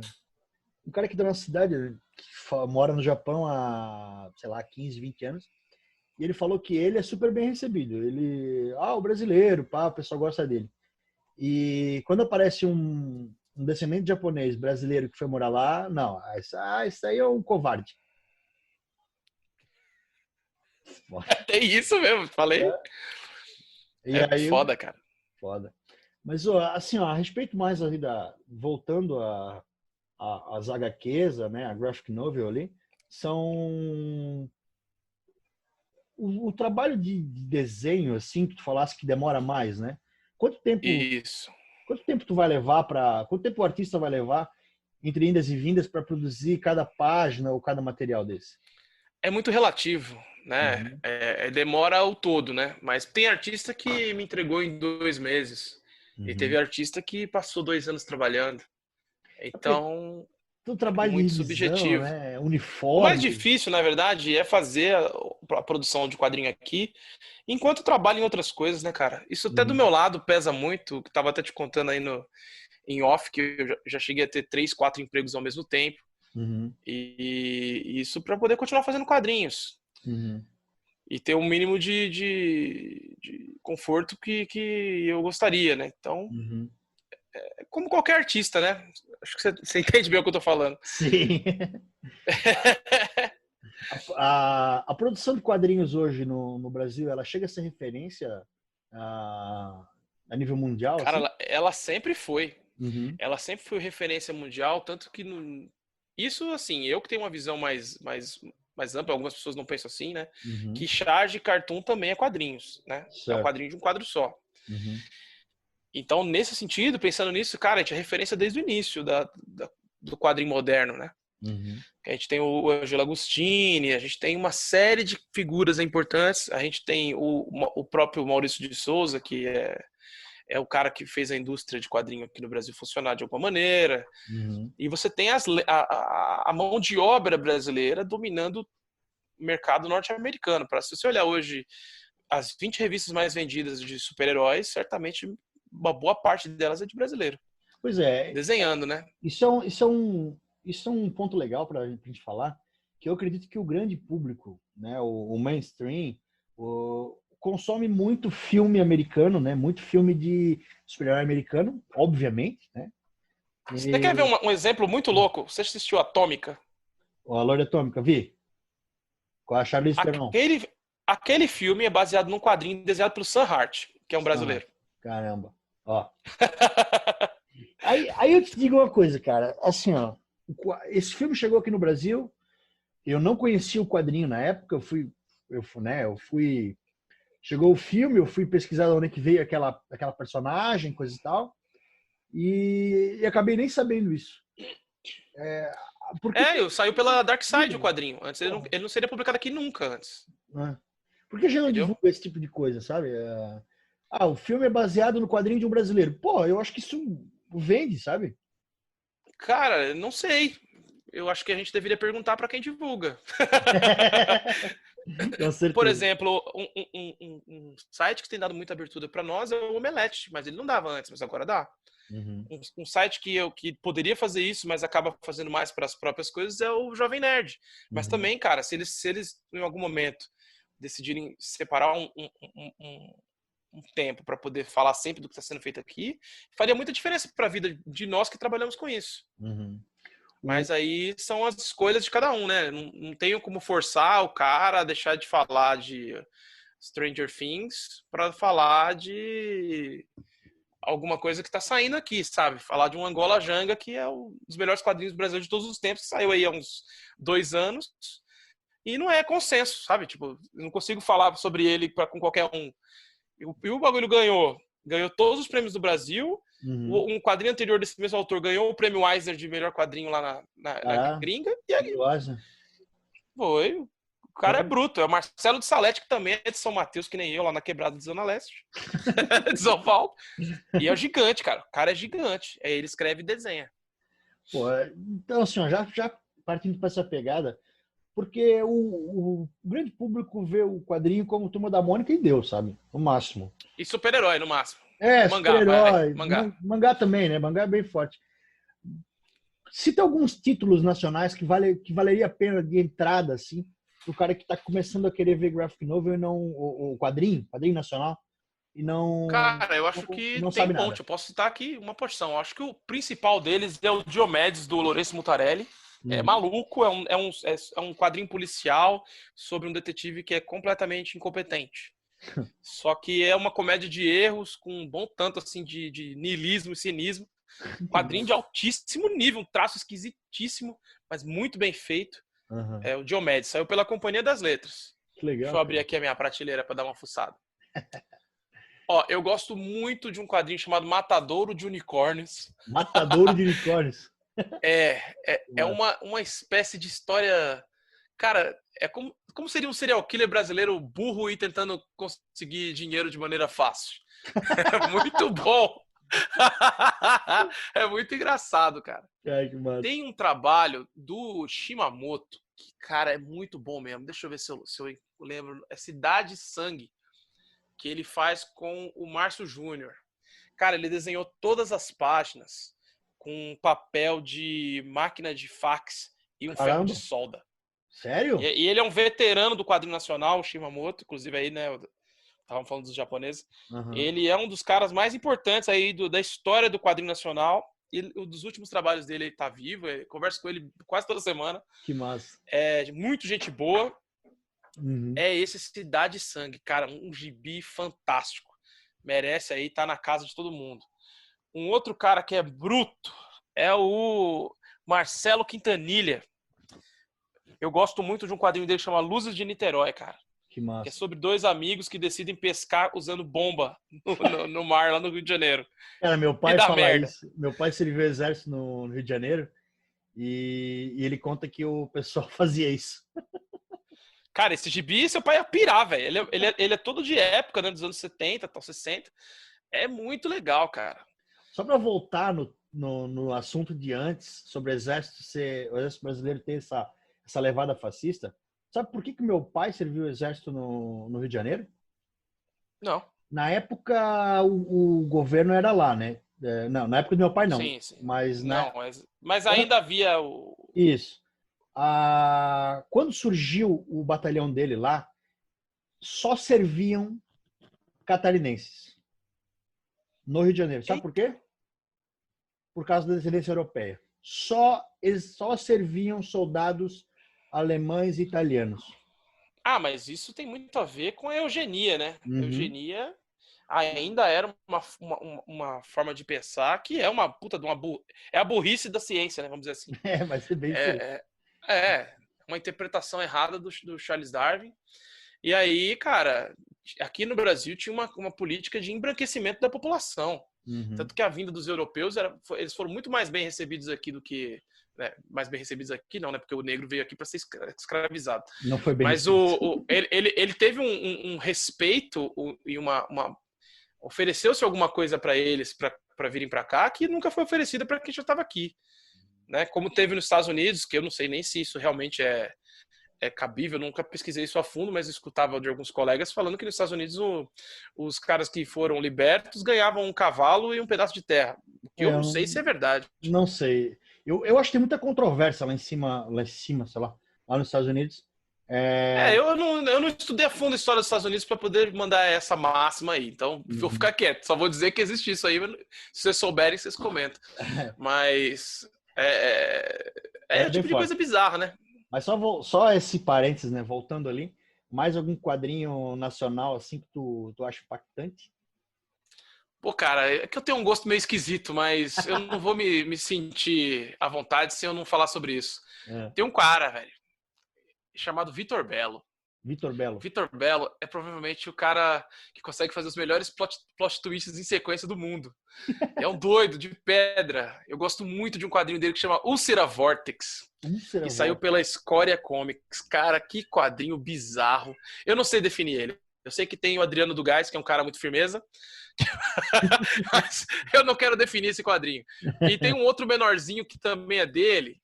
nossa cidade, que mora no Japão há, sei lá, 15, 20 anos, e ele falou que ele é super bem recebido. O brasileiro, o pessoal gosta dele. E quando aparece um descendente japonês brasileiro que foi morar lá, não, isso aí é um covarde.
É isso mesmo, falei.
Aí,
foda, cara.
Foda. Mas, assim, a respeito mais ali voltando às HQs, né, a graphic novel ali, são o trabalho de desenho, assim, que tu falasse que demora mais, né? Quanto tempo quanto tempo o artista vai levar entre indas e vindas para produzir cada página ou cada material desse?
É muito relativo, né? Demora o todo, né? Mas tem artista que me entregou em 2 meses. E teve artista que passou 2 anos trabalhando. Então,
todo trabalho
muito
de revisão,
subjetivo.
né?
O mais
Uniforme.
difícil, na verdade, é fazer a produção de quadrinho aqui, enquanto eu trabalho em outras coisas, né, cara? Isso até do meu lado pesa muito, que tava até te contando aí em off, que eu já cheguei a ter 3, 4 empregos ao mesmo tempo. E isso para poder continuar fazendo quadrinhos. E ter um mínimo de conforto que eu gostaria, né? Então, como qualquer artista, né? Acho que você entende bem o que eu tô falando.
Sim. A produção de quadrinhos hoje no Brasil, ela chega a ser referência a nível mundial,
Cara,
assim?
ela sempre foi.
Uhum,
Ela sempre foi referência mundial, tanto que isso, assim, eu que tenho uma visão mais ampla, algumas pessoas não pensam assim, né?
uhum,
Que charge e cartoon também é quadrinhos, né? É um
certo.
quadrinho de um quadro só.
Uhum,
Então, nesse sentido, pensando nisso, cara, a gente é referência desde o início do quadrinho moderno, né?
uhum,
A gente tem o Angelo Agostini, a gente tem uma série de figuras importantes, a gente tem o próprio Maurício de Souza, que é o cara que fez a indústria de quadrinho aqui no Brasil funcionar de alguma maneira.
uhum.
E você tem a mão de obra brasileira dominando o mercado norte-americano. Se você olhar hoje as 20 revistas mais vendidas de super-heróis, certamente uma boa parte delas é de brasileiro.
Pois é,
Desenhando, né?
isso é um ponto legal para a gente falar, que eu acredito que o grande público, né, o mainstream, consome muito filme americano, né, muito filme de super-herói americano, obviamente, né?
Você quer ver
E,
um exemplo muito louco? Você assistiu Atômica?
a Lorde Atômica, vi? Com a Charlize Theron.
Aquele filme é baseado num quadrinho desenhado pelo Sam Hart, que é um
Ah,
brasileiro.
caramba. Ó. Aí eu te digo uma coisa, cara. Assim, ó, esse filme chegou aqui no Brasil. Eu não conhecia o quadrinho na época. Eu fui. Chegou o filme, eu fui pesquisar de onde é que veio aquela personagem, coisa e tal. E acabei nem sabendo isso. Porque
Saiu pela Dark Side o
divulga,
quadrinho. Antes ele não seria publicado aqui nunca antes.
né? Por que a gente não
Entendeu?
divulga esse tipo de coisa, sabe? O filme é baseado no quadrinho de um brasileiro. Pô, eu acho que isso vende, sabe?
Cara, não sei. Eu acho que a gente deveria perguntar para quem divulga.
Com
Por
certeza.
exemplo, um site que tem dado muita abertura para nós é o Omelete, mas ele não dava antes, mas agora dá.
Uhum,
Um site que poderia fazer isso, mas acaba fazendo mais para as próprias coisas é o Jovem Nerd. Mas
uhum,
também, cara, se eles em algum momento decidirem separar um tempo para poder falar sempre do que está sendo feito aqui, faria muita diferença para a vida de nós que trabalhamos com isso.
uhum. O,
Mas aí são as escolhas de cada um, né? Não tenho como forçar o cara a deixar de falar de Stranger Things para falar de alguma coisa que tá saindo aqui, sabe? Falar de um Angola Janga, que é um dos melhores quadrinhos brasileiros de todos os tempos, que saiu aí há uns 2 anos, e não é consenso, sabe? Tipo, eu não consigo falar sobre ele com qualquer um. E o bagulho ganhou todos os prêmios do Brasil.
uhum.
Um quadrinho anterior desse mesmo autor ganhou o prêmio Eisner de melhor quadrinho lá na
Caralho,
gringa, e aí
curiosa.
foi. O cara é bruto. É o Marcelo de Salete, que também é de São Mateus, que nem eu, lá na quebrada de Zona Leste, de São Paulo. E é gigante, cara. O cara é gigante. Aí ele escreve e desenha.
Pô, então, assim, ó, já partindo para essa pegada, porque o grande público vê o quadrinho como Turma da Mônica e Deus, sabe? No máximo.
E super-herói, no máximo.
É,
Mangá, vai.
super-herói,
Mangá.
mangá também, né? Mangá é bem forte. Cita alguns títulos nacionais que valeria a pena de entrada, assim, pro cara que tá começando a querer ver graphic novel e não o quadrinho nacional, e
Cara, eu acho que
não
tem
sabe nada.
ponte. Eu posso citar aqui uma porção. Eu acho que o principal deles é o Diomedes, do Lourenço Mutarelli. É
Uhum.
maluco, é um quadrinho policial sobre um detetive que é completamente incompetente. Só que é uma comédia de erros com um bom tanto assim de niilismo e cinismo. Quadrinho de altíssimo nível, um traço esquisitíssimo, mas muito bem feito.
Uhum.
É o Diomedes, saiu pela Companhia das Letras.
Que
Deixa
legal,
eu abrir
cara.
aqui a minha prateleira para dar uma fuçada. Ó, eu gosto muito de um quadrinho chamado Matadouro de Unicórnios.
Matadouro de unicórnios.
É uma espécie de história. Cara, é como seria um serial killer brasileiro burro e tentando conseguir dinheiro de maneira fácil. É muito bom. É muito engraçado, cara.
Ai, que massa.
Tem um trabalho do Shimamoto que, cara, é muito bom mesmo. Deixa eu ver se eu lembro. É Cidade e Sangue, que ele faz com o Márcio Júnior. Cara, ele desenhou todas as páginas com papel de máquina de fax e um ferro de
Caramba,
solda.
sério?
E ele é um veterano do quadrinho nacional, o Shimamoto, inclusive aí, né, estavam falando dos japoneses.
Uhum.
Ele é um dos caras mais importantes aí da história do quadrinho nacional um dos últimos trabalhos dele, ele tá vivo, eu converso com ele quase toda semana.
Que massa.
É muito gente boa.
Uhum.
É esse Cidade e Sangue, cara, um gibi fantástico. Merece aí, tá na casa de todo mundo. Um outro cara que é bruto é o Marcelo Quintanilha. Eu gosto muito de um quadrinho dele que chama Luzes de Niterói, cara.
Que
Que é
massa.
sobre dois amigos que decidem pescar usando bomba no mar, lá no Rio de Janeiro.
Cara, meu
E
pai
dá
fala
merda.
isso. Meu pai serviu o exército no Rio de Janeiro e ele conta que o pessoal fazia isso.
Cara, esse gibi, seu pai ia pirar, velho. Ele é todo de época, né? Dos anos 70, tal, 60. É muito legal, cara.
Só para voltar no assunto de antes, sobre o exército brasileiro ter essa levada fascista, sabe por que meu pai serviu o exército no Rio de Janeiro?
Não.
Na época, o governo era lá, né? Não, na época do meu pai, não.
Sim, sim.
Mas,
Não,
né?
mas ainda havia o...
Isso. Quando surgiu o batalhão dele lá, só serviam catarinenses no Rio de Janeiro. Sabe por
Eita.
quê? Por causa da descendência europeia. Eles só serviam soldados alemães e italianos.
Ah, mas isso tem muito a ver com a eugenia, né?
Uhum.
Eugenia ainda era uma forma de pensar que é uma puta de uma... É a burrice da ciência, né? Vamos dizer assim.
Vai ser bem isso aí.
É uma interpretação errada do Charles Darwin. E aí, cara, aqui no Brasil tinha uma política de embranquecimento da população.
Uhum.
Tanto que a vinda dos europeus, eles foram muito mais bem recebidos aqui do que... Né, mais bem recebidos aqui não, né? Porque o negro veio aqui para ser escravizado.
Não foi bem
Mas
recebido.
ele teve um respeito e ofereceu-se alguma coisa para eles para virem para cá que nunca foi oferecida para quem já estava aqui. Né? Como teve nos Estados Unidos, que eu não sei nem se isso realmente é cabível, eu nunca pesquisei isso a fundo, mas escutava de alguns colegas falando que nos Estados Unidos os caras que foram libertos ganhavam um cavalo e um pedaço de terra. O que eu não sei se é verdade.
Não sei. Eu acho que tem muita controvérsia lá em cima, sei lá nos Estados Unidos.
Eu não estudei a fundo a história dos Estados Unidos para poder mandar essa máxima aí. Então, vou ficar quieto. Só vou dizer que existe isso aí. Se vocês souberem, vocês comentam. Mas é o
bem
tipo de coisa
forte.
bizarra, né?
Mas só esse parênteses, né? Voltando ali, mais algum quadrinho nacional assim que tu acha impactante?
Pô, cara, é que eu tenho um gosto meio esquisito, mas eu não vou me sentir à vontade se eu não falar sobre isso.
É.
Tem um cara, velho, chamado Vitor Bello.
Vitor Bello.
Vitor Bello é provavelmente o cara que consegue fazer os melhores plot twists em sequência do mundo. É um doido de pedra. Eu gosto muito de um quadrinho dele que chama Úlcera Vortex,
Úlcera
que saiu
Vortex.
pela Escória Comics. Cara, que quadrinho bizarro. Eu não sei definir ele. Eu sei que tem o Adriano do Gás, que é um cara muito firmeza, mas eu não quero definir esse quadrinho. E tem um outro menorzinho que também é dele,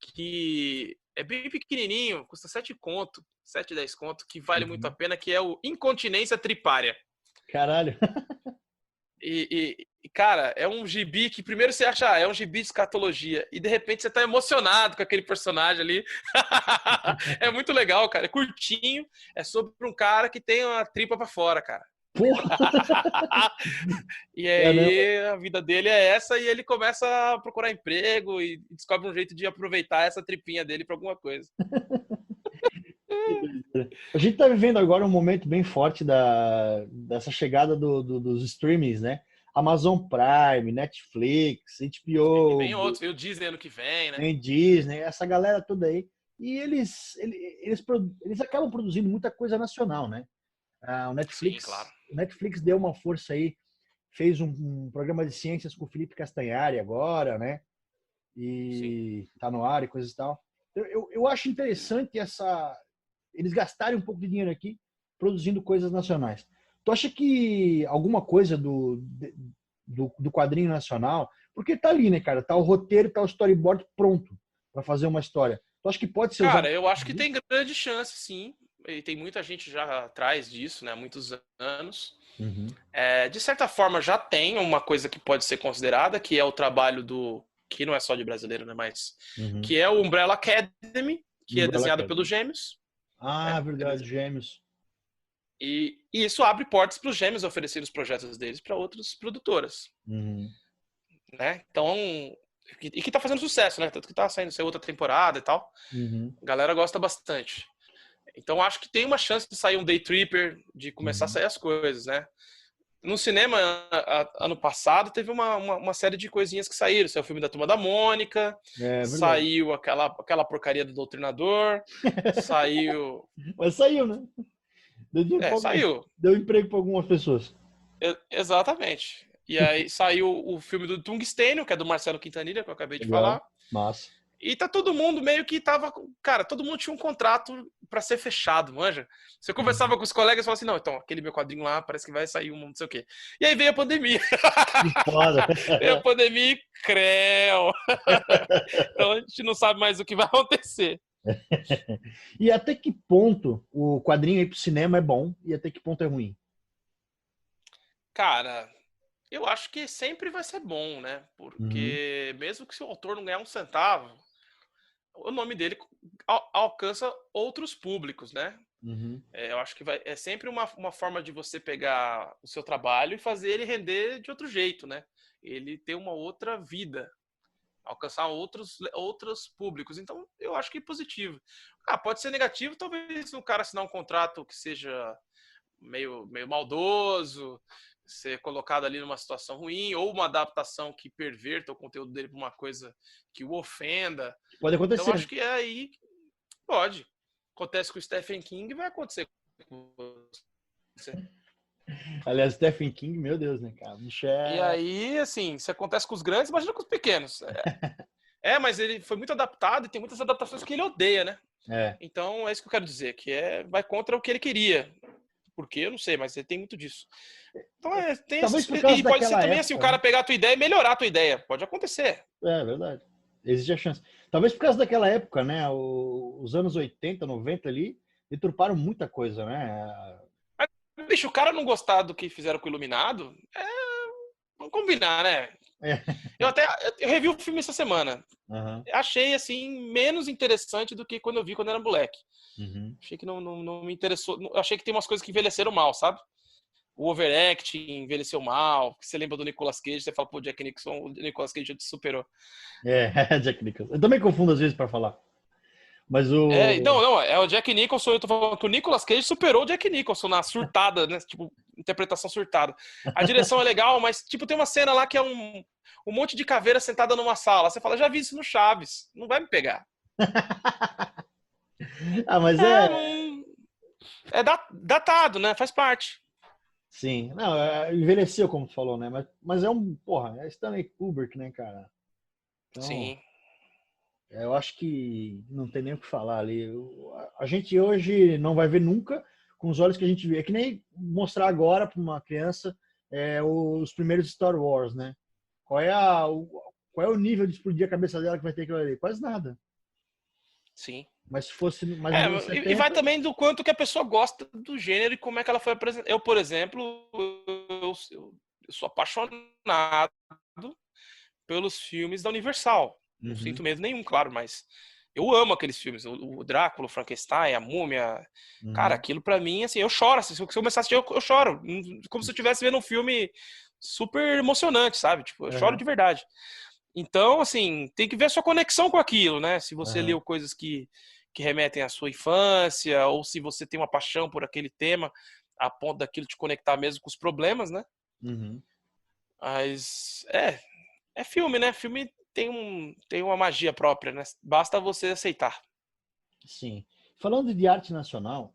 que é bem pequenininho, custa 7 conto, 7, 10 conto, que vale muito a pena, que é o Incontinência Tripária.
Caralho.
Cara, é um gibi que primeiro você acha, é um gibi de escatologia, e de repente você tá emocionado com aquele personagem ali. É muito legal, cara. É curtinho, é sobre um cara que tem uma tripa pra fora, cara.
Porra.
E
Caramba.
aí a vida dele é essa e ele começa a procurar emprego e descobre um jeito de aproveitar essa tripinha dele pra alguma coisa.
A gente tá vivendo agora um momento bem forte dessa chegada dos streamings, né? Amazon Prime, Netflix,
E vem
HBO,
outros, vem o Disney ano que vem, né?
tem Disney, essa galera toda aí. E eles acabam produzindo muita coisa nacional, né? O
Sim, claro.
Netflix deu uma força aí, fez um programa de ciências com o Felipe Castanhari agora, né?
Sim.
E tá no ar e coisas e tal. Eu acho interessante eles gastarem um pouco de dinheiro aqui produzindo coisas nacionais. Tu acha que alguma coisa do quadrinho nacional, porque tá ali, né, cara? Tá o roteiro, tá o storyboard pronto para fazer uma história. Tu acha que pode ser usado?
Cara, eu acho que tem grande chance, sim. E tem muita gente já atrás disso, né? Há muitos anos.
Uhum.
De certa forma, já tem uma coisa que pode ser considerada, que é o trabalho que não é só de brasileiro, né? Mas
Uhum.
que é o Umbrella Academy, que é
Umbrella
desenhado
Academy.
pelos Gêmeos.
Ah,
Né?
verdade, Gêmeos.
E isso abre portas para os Gêmeos oferecerem os projetos deles para outras produtoras.
Uhum.
né? Então, e que tá fazendo sucesso, né? Tanto que tá saindo outra temporada e tal.
Uhum,
A galera gosta bastante. Então, acho que tem uma chance de sair um Day Tripper, de começar a
uhum.
sair as coisas, né? No cinema, ano passado, teve uma série de coisinhas que saíram. Saiu o filme da Turma da Mônica,
É verdade.
saiu aquela porcaria do Doutrinador, saiu...
Mas saiu, né? Deu dinheiro pra alguém.
Saiu.
Deu emprego para algumas pessoas.
Exatamente. E aí saiu o filme do Tungstênio, que é do Marcelo Quintanilha, que eu acabei de
Legal.
falar.
Massa.
E tá todo mundo meio que tava. Cara, todo mundo tinha um contrato pra ser fechado, manja. Você conversava
Uhum.
com os colegas e falava assim: não, então, aquele meu quadrinho lá parece que vai sair um não sei o quê. E aí veio a pandemia.
Que foda.
Veio a pandemia e creu. Então a gente não sabe mais o que vai acontecer.
E até que ponto o quadrinho aí pro cinema é bom e até que ponto é ruim?
Cara, eu acho que sempre vai ser bom, né?
Uhum,
Porque mesmo que se o autor não ganhar um centavo, o nome dele alcança outros públicos, né?
uhum.
Eu acho que é sempre uma forma de você pegar o seu trabalho e fazer ele render de outro jeito, né? Ele ter uma outra vida, alcançar outros públicos. Então, eu acho que é positivo. Pode ser negativo, talvez o cara assinar um contrato que seja meio maldoso, ser colocado ali numa situação ruim, ou uma adaptação que perverta o conteúdo dele para uma coisa que o ofenda.
Pode
Então,
acontecer.
acho que é aí que pode. Acontece com o Stephen King, vai acontecer com você.
Aliás, Stephen King, meu Deus, né, cara? Bicho
E
é.
aí, assim, se acontece com os grandes, imagina com os pequenos. Mas ele foi muito adaptado e tem muitas adaptações que ele odeia, né?
É.
Então, é isso que eu quero dizer, que vai contra o que ele queria. Por quê? Eu não sei, mas ele tem muito disso. Então, tem
Talvez
essas.
por causa
E pode ser
daquela
também assim, o
época, né?
cara pegar a tua ideia e melhorar a tua ideia. Pode acontecer.
É verdade. Existe a chance. Talvez por causa daquela época, né? Os anos 80, 90 ali, deturparam muita coisa, né?
Mas, bicho, o cara não gostar do que fizeram com o Iluminado, vamos combinar, né?
É.
Eu revi o filme essa semana.
Uhum,
Achei, assim, menos interessante do que quando eu vi quando era moleque.
uhum.
Achei que não me interessou. Achei que tem umas coisas que envelheceram mal, sabe? O overact envelheceu mal. Você lembra do Nicolas Cage, você fala, pô, Jack Nicholson, o Nicolas Cage já te superou.
É, Jack Nicholson. Eu também confundo às vezes para falar. Mas o.
Não, é o Jack Nicholson, eu tô falando que o Nicolas Cage superou o Jack Nicholson na surtada, né? Tipo, interpretação surtada. A direção é legal, mas, tipo, tem uma cena lá que é um monte de caveira sentada numa sala. Você fala, já vi isso no Chaves, não vai me pegar.
Ah, mas é.
Não. É datado, né? Faz parte.
Sim. Não, envelheceu, como tu falou, né? Mas é um. Porra, é Stanley Kubrick, né, cara? Então,
Sim,
eu acho que não tem nem o que falar ali. A gente hoje não vai ver nunca com os olhos que a gente vê. É que nem mostrar agora para uma criança os primeiros Star Wars, né? Qual é, qual é o nível de explodir a cabeça dela que vai ter aquilo ali? Quase nada.
sim.
Mas se fosse mais nos anos
E vai
70,
também do quanto que a pessoa gosta do gênero e como é que ela foi apresentada. Eu, por exemplo, eu sou apaixonado pelos filmes da Universal. Não sinto
uhum,
medo nenhum, claro, mas eu amo aqueles filmes. O Drácula, o Frankenstein, a Múmia. Cara,
uhum,
aquilo pra mim, assim, eu choro. Se eu começar a assistir, eu choro. Como se eu estivesse vendo um filme super emocionante, sabe? Tipo, eu choro
uhum,
de verdade. Então, assim, tem que ver a sua conexão com aquilo, né? Se você
uhum,
leu coisas que remetem à sua infância, ou se você tem uma paixão por aquele tema, a ponto daquilo te conectar mesmo com os problemas, né?
uhum.
Mas é filme, né? Filme tem uma magia própria, né? Basta você aceitar.
Sim. Falando de arte nacional,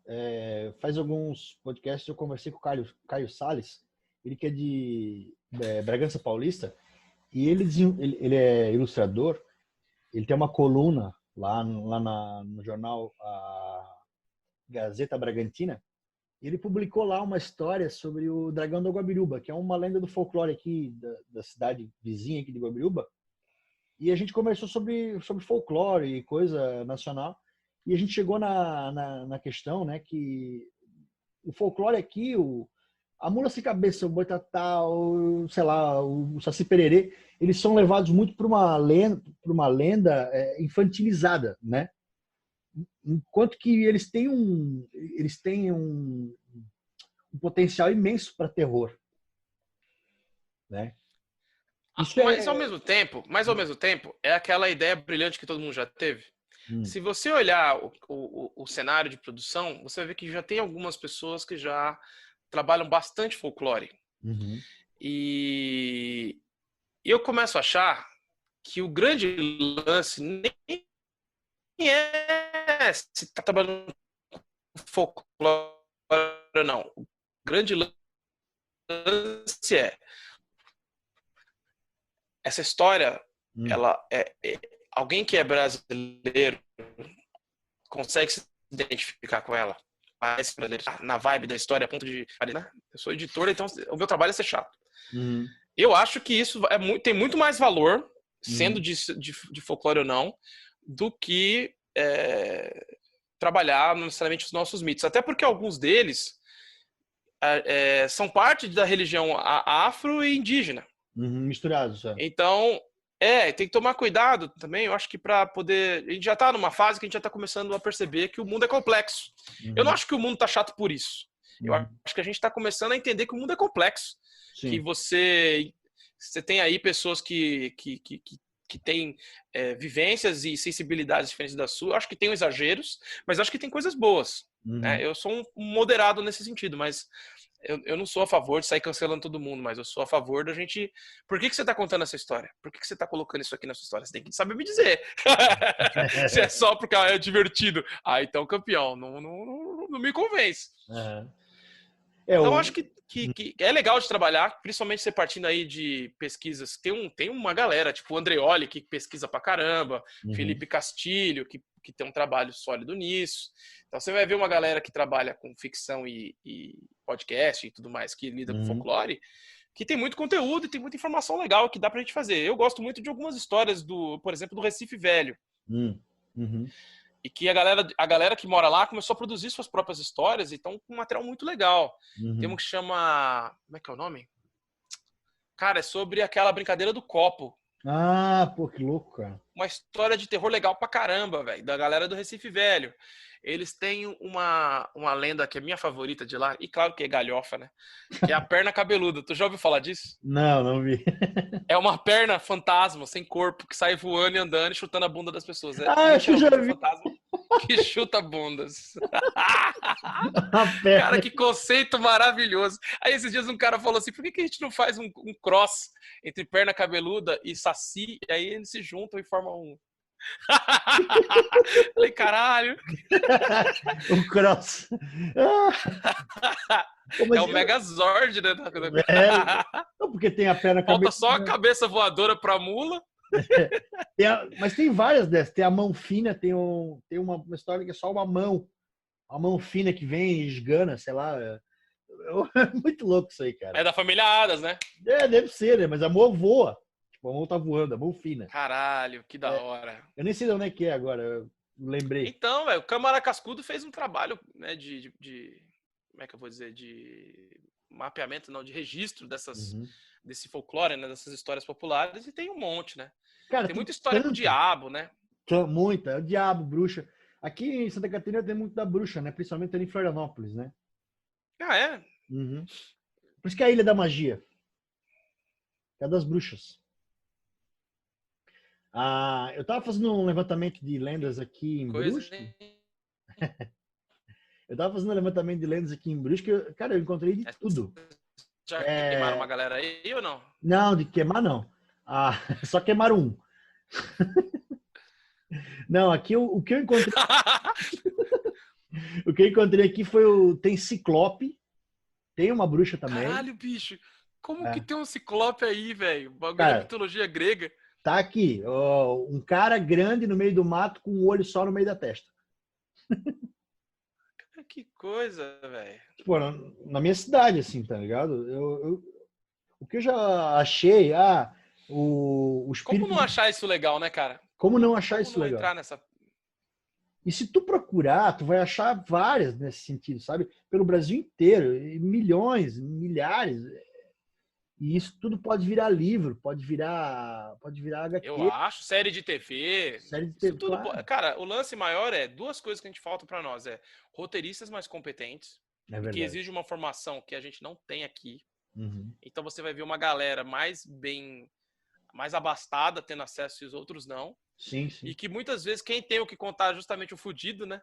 faz alguns podcasts eu conversei com o Caio Salles, ele que é de Bragança Paulista, e ele é ilustrador, ele tem uma coluna lá no jornal a Gazeta Bragantina, e ele publicou lá uma história sobre o dragão da Guabiruba, que é uma lenda do folclore aqui da cidade vizinha aqui de Guabiruba, e a gente conversou sobre folclore e coisa nacional. E a gente chegou na questão, né, que o folclore aqui, a mula sem cabeça, o boitatá, sei lá, o saci pererê, eles são levados muito para uma lenda infantilizada, né? Enquanto que eles têm um potencial imenso para terror, né? Isso
Mas ao mesmo tempo, é aquela ideia brilhante que todo mundo já teve. Se você olhar o cenário de produção, você vai ver que já tem algumas pessoas que já trabalham bastante folclore.
Uhum.
E eu começo a achar que o grande lance nem é se está trabalhando com folclore ou não. O grande lance é essa história, ela alguém que é brasileiro consegue se identificar com ela. Mas na vibe da história, a ponto de. Né? Eu sou editor, então o meu trabalho é ser chato. Eu acho que isso tem muito mais valor, sendo de folclore ou não, do que trabalhar necessariamente os nossos mitos. Até porque alguns deles são parte da religião afro e indígena.
Misturados, é.
Então, tem que tomar cuidado também. Eu acho que para poder. A gente já está numa fase que a gente já está começando a perceber que o mundo é complexo. Eu não acho que o mundo está chato por isso. Eu acho que a gente está começando a entender que o mundo é complexo.
Sim.
Que você tem aí pessoas que têm vivências e sensibilidades diferentes da sua. Eu acho que tem exageros, mas eu acho que tem coisas boas. Né? Eu sou um moderado nesse sentido, mas eu não sou a favor de sair cancelando todo mundo, mas eu sou a favor da gente. Por que você está contando essa história? Por que você está colocando isso aqui na sua história? Você tem que saber me dizer. Se é só porque é divertido. Então, campeão, não me convence. Então, eu acho que é legal de trabalhar, principalmente você partindo aí de pesquisas. Tem uma galera, tipo o Andreoli, que pesquisa pra caramba, Felipe Castilho, que tem um trabalho sólido nisso. Então, você vai ver uma galera que trabalha com ficção e podcast e tudo mais, que lida com folclore, que tem muito conteúdo e tem muita informação legal que dá pra gente fazer. Eu gosto muito de algumas histórias, por exemplo, do Recife Velho. E que a galera que mora lá começou a produzir suas próprias histórias e estão com um material muito legal. Tem um que chama... Como é que é o nome? Cara, é sobre aquela brincadeira do copo.
Ah, pô, que louco, cara.
Uma história de terror legal pra caramba, velho. Da galera do Recife Velho. Eles têm uma lenda que é minha favorita de lá. E claro que é galhofa, né? Que é a perna cabeluda. Tu já ouviu falar disso?
Não vi.
É uma perna fantasma, sem corpo, que sai voando e andando e chutando a bunda das pessoas.
Acho que eu já vi.
Fantasma que chuta bundas.
Perna.
Cara, que conceito maravilhoso. Aí esses dias um cara falou assim, por que a gente não faz um cross entre perna cabeluda e saci? E aí eles se juntam e formam um. Falei, caralho.
O cross.
É o Megazord, né?
Não, porque tem a perna
Falta
cabeça.
só a cabeça voadora pra mula.
Mas tem várias dessas. Tem a mão fina, tem uma história que é só uma mão. Uma mão fina que vem e esgana, sei lá. É muito louco isso aí, cara.
É da família Adas, né?
Deve ser, né? Mas a mão voa. Tipo, a mão tá voando, a mão fina.
Caralho, que da hora.
Eu nem sei de onde é que é agora, eu lembrei.
Então, velho, o Câmara Cascudo fez um trabalho, né, de como é que eu vou dizer, de mapeamento, não, de registro desse folclore, né, dessas histórias populares, e tem um monte, né?
Cara,
tem muita história com o diabo, né?
Muita, é o diabo, bruxa. Aqui em Santa Catarina tem muito da bruxa, né? Principalmente ali em Florianópolis, né?
Ah, é?
Por isso que é a Ilha da Magia. É das bruxas. Eu tava fazendo um levantamento de lendas aqui em Brusque. Eu tava fazendo um levantamento de lendas aqui em Brusque. Cara, eu encontrei de tudo.
Já queimaram uma galera aí ou não?
Não, de queimar não. Só queimaram um. Não, aqui o que eu encontrei. O que eu encontrei aqui foi tem Ciclope. Tem uma bruxa também.
Caralho, bicho. Como que tem um Ciclope aí, velho? Bagulho da mitologia grega.
Tá aqui, um cara grande no meio do mato com um olho só no meio da testa.
Que coisa, velho.
Tipo, na minha cidade, assim, tá ligado? O que eu já achei, o espírito...
Como não achar isso legal, né, cara?
Como não achar isso legal?
Entrar nessa...
E se tu procurar, tu vai achar várias nesse sentido, sabe? Pelo Brasil inteiro, milhões, milhares. E isso tudo pode virar livro, pode virar HQ.
Eu acho, série de TV.
Série de TV,
tudo,
claro.
Cara, o lance maior é duas coisas que a gente falta para nós. Roteiristas mais competentes, que exige uma formação que a gente não tem aqui. Então você vai ver uma galera mais bem mais abastada tendo acesso e os outros não.
Sim, sim.
E que muitas vezes quem tem o que contar é justamente o fudido, né?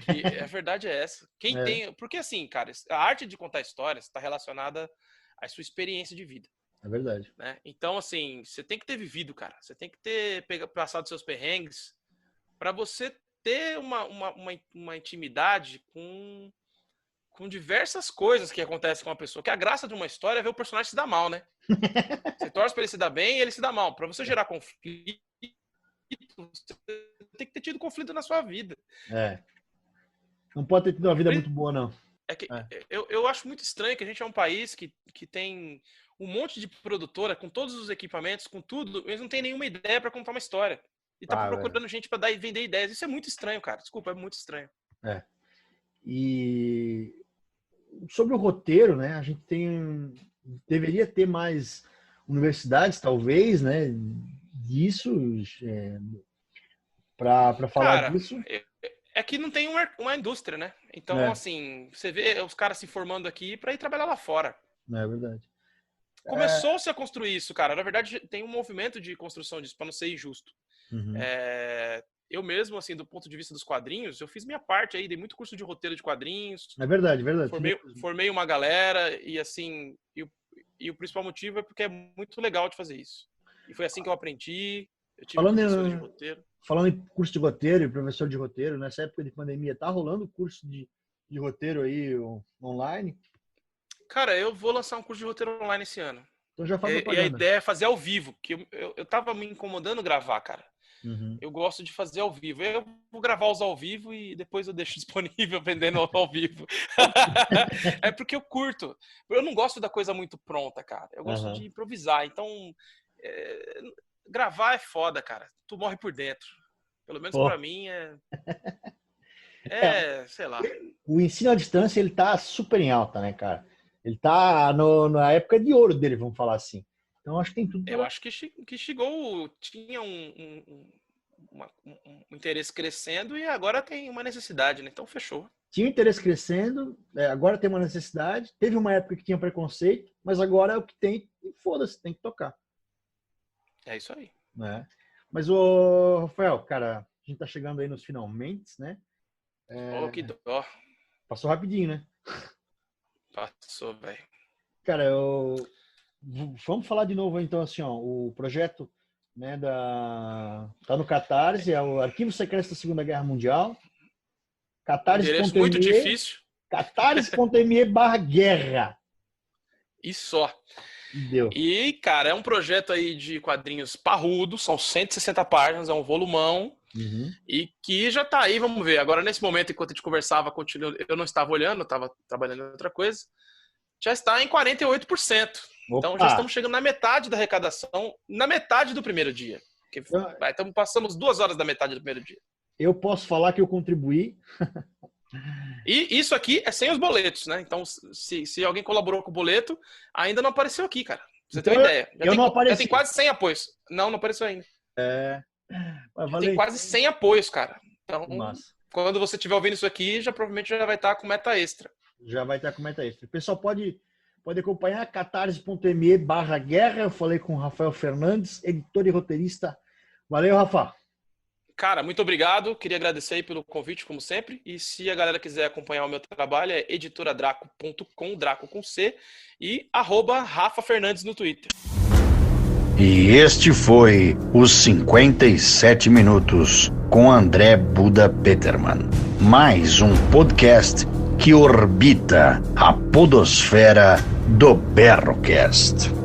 Que a verdade é essa. Quem tem... Porque assim, cara, a arte de contar histórias está relacionada à sua experiência de vida.
É verdade.
Né? Então, assim, você tem que ter vivido, cara. Você tem que ter passado seus perrengues para você ter uma intimidade com diversas coisas que acontecem com uma pessoa. Que a graça de uma história é ver o personagem se dar mal, né? Você torce para ele se dar bem e ele se dá mal. Para você gerar conflito, você tem que ter tido conflito na sua vida.
Não pode ter tido uma vida muito boa, não.
Eu acho muito estranho que a gente é um país que tem um monte de produtora com todos os equipamentos, com tudo, eles não tem nenhuma ideia para contar uma história. E tá procurando gente para vender ideias. Isso é muito estranho, cara. Desculpa, é muito estranho.
E sobre o roteiro, né? A gente deveria ter mais universidades, talvez, né? Disso, para falar
cara,
disso.
É que não tem uma indústria, né? Então, assim, você vê os caras se formando aqui para ir trabalhar lá fora.
É verdade.
Começou-se a construir isso, cara. Na verdade, tem um movimento de construção disso, para não ser injusto.
Uhum.
Eu mesmo, assim, do ponto de vista dos quadrinhos, eu fiz minha parte aí, dei muito curso de roteiro de quadrinhos.
É verdade, verdade.
Formei uma galera e, assim, e o principal motivo é porque é muito legal de fazer isso. E foi assim que eu aprendi. Eu tive professores de roteiro.
Falando em curso de roteiro e professor de roteiro, nessa época de pandemia, tá rolando curso de roteiro aí online?
Cara, eu vou lançar um curso de roteiro online esse ano.
Então já faz
E a ideia é fazer ao vivo, porque eu tava me incomodando gravar, cara.
Uhum.
Eu gosto de fazer ao vivo. Eu vou gravar os ao vivo e depois eu deixo disponível vendendo ao vivo. É porque eu curto. Eu não gosto da coisa muito pronta, cara. Eu gosto de improvisar. Então, gravar é foda, cara. Tu morre por dentro. Pelo menos pra mim sei lá.
O ensino à distância, ele tá super em alta, né, cara? Ele tá na época de ouro dele, vamos falar assim. Então, acho que tem tudo.
Eu acho que chegou, tinha um interesse crescendo e agora tem uma necessidade, né? Então, fechou.
Tinha um interesse crescendo, agora tem uma necessidade. Teve uma época que tinha preconceito, mas agora é o que tem e foda-se, tem que tocar.
É isso aí.
Né? Mas, ô, Rafael, cara, a gente tá chegando aí nos finalmente, né?
Que dó.
Passou rapidinho, né?
Passou, velho.
Cara, vamos falar de novo, então, assim, ó, o projeto, né, tá no Catarse, é o Arquivo Secreto da Segunda Guerra Mundial.
Catarse.me. Muito difícil.
Catarse.me/guerra.
E só.
Deu.
E, cara, é um projeto aí de quadrinhos parrudo, são 160 páginas, é um volumão.
Uhum.
E que já tá aí, vamos ver. Agora, nesse momento, enquanto a gente conversava, eu não estava olhando, eu estava trabalhando em outra coisa. Já está em 48%. Então, já estamos chegando na metade da arrecadação, na metade do primeiro dia. Então, passamos 2 horas da metade do primeiro dia.
Eu posso falar que eu contribuí.
E isso aqui é sem os boletos, né? Então, se alguém colaborou com o boleto, ainda não apareceu aqui, cara. Pra você ter uma ideia. Já tem quase 100 apoios. Não apareceu ainda. Tem quase 100 apoios, cara. Então, quando você estiver ouvindo isso aqui, provavelmente já vai estar com meta extra.
Já vai estar com meta extra. O pessoal pode acompanhar catarse.me/guerra. Eu falei com o Rafael Fernandes, editor e roteirista. Valeu, Rafa.
Cara, muito obrigado. Queria agradecer aí pelo convite, como sempre. E se a galera quiser acompanhar o meu trabalho, é editoradraco.com, Draco com C, e @Rafa Fernandes no Twitter.
E este foi os 57 Minutos com André Buda Peterman. Mais um podcast que orbita a podosfera do Berrocast.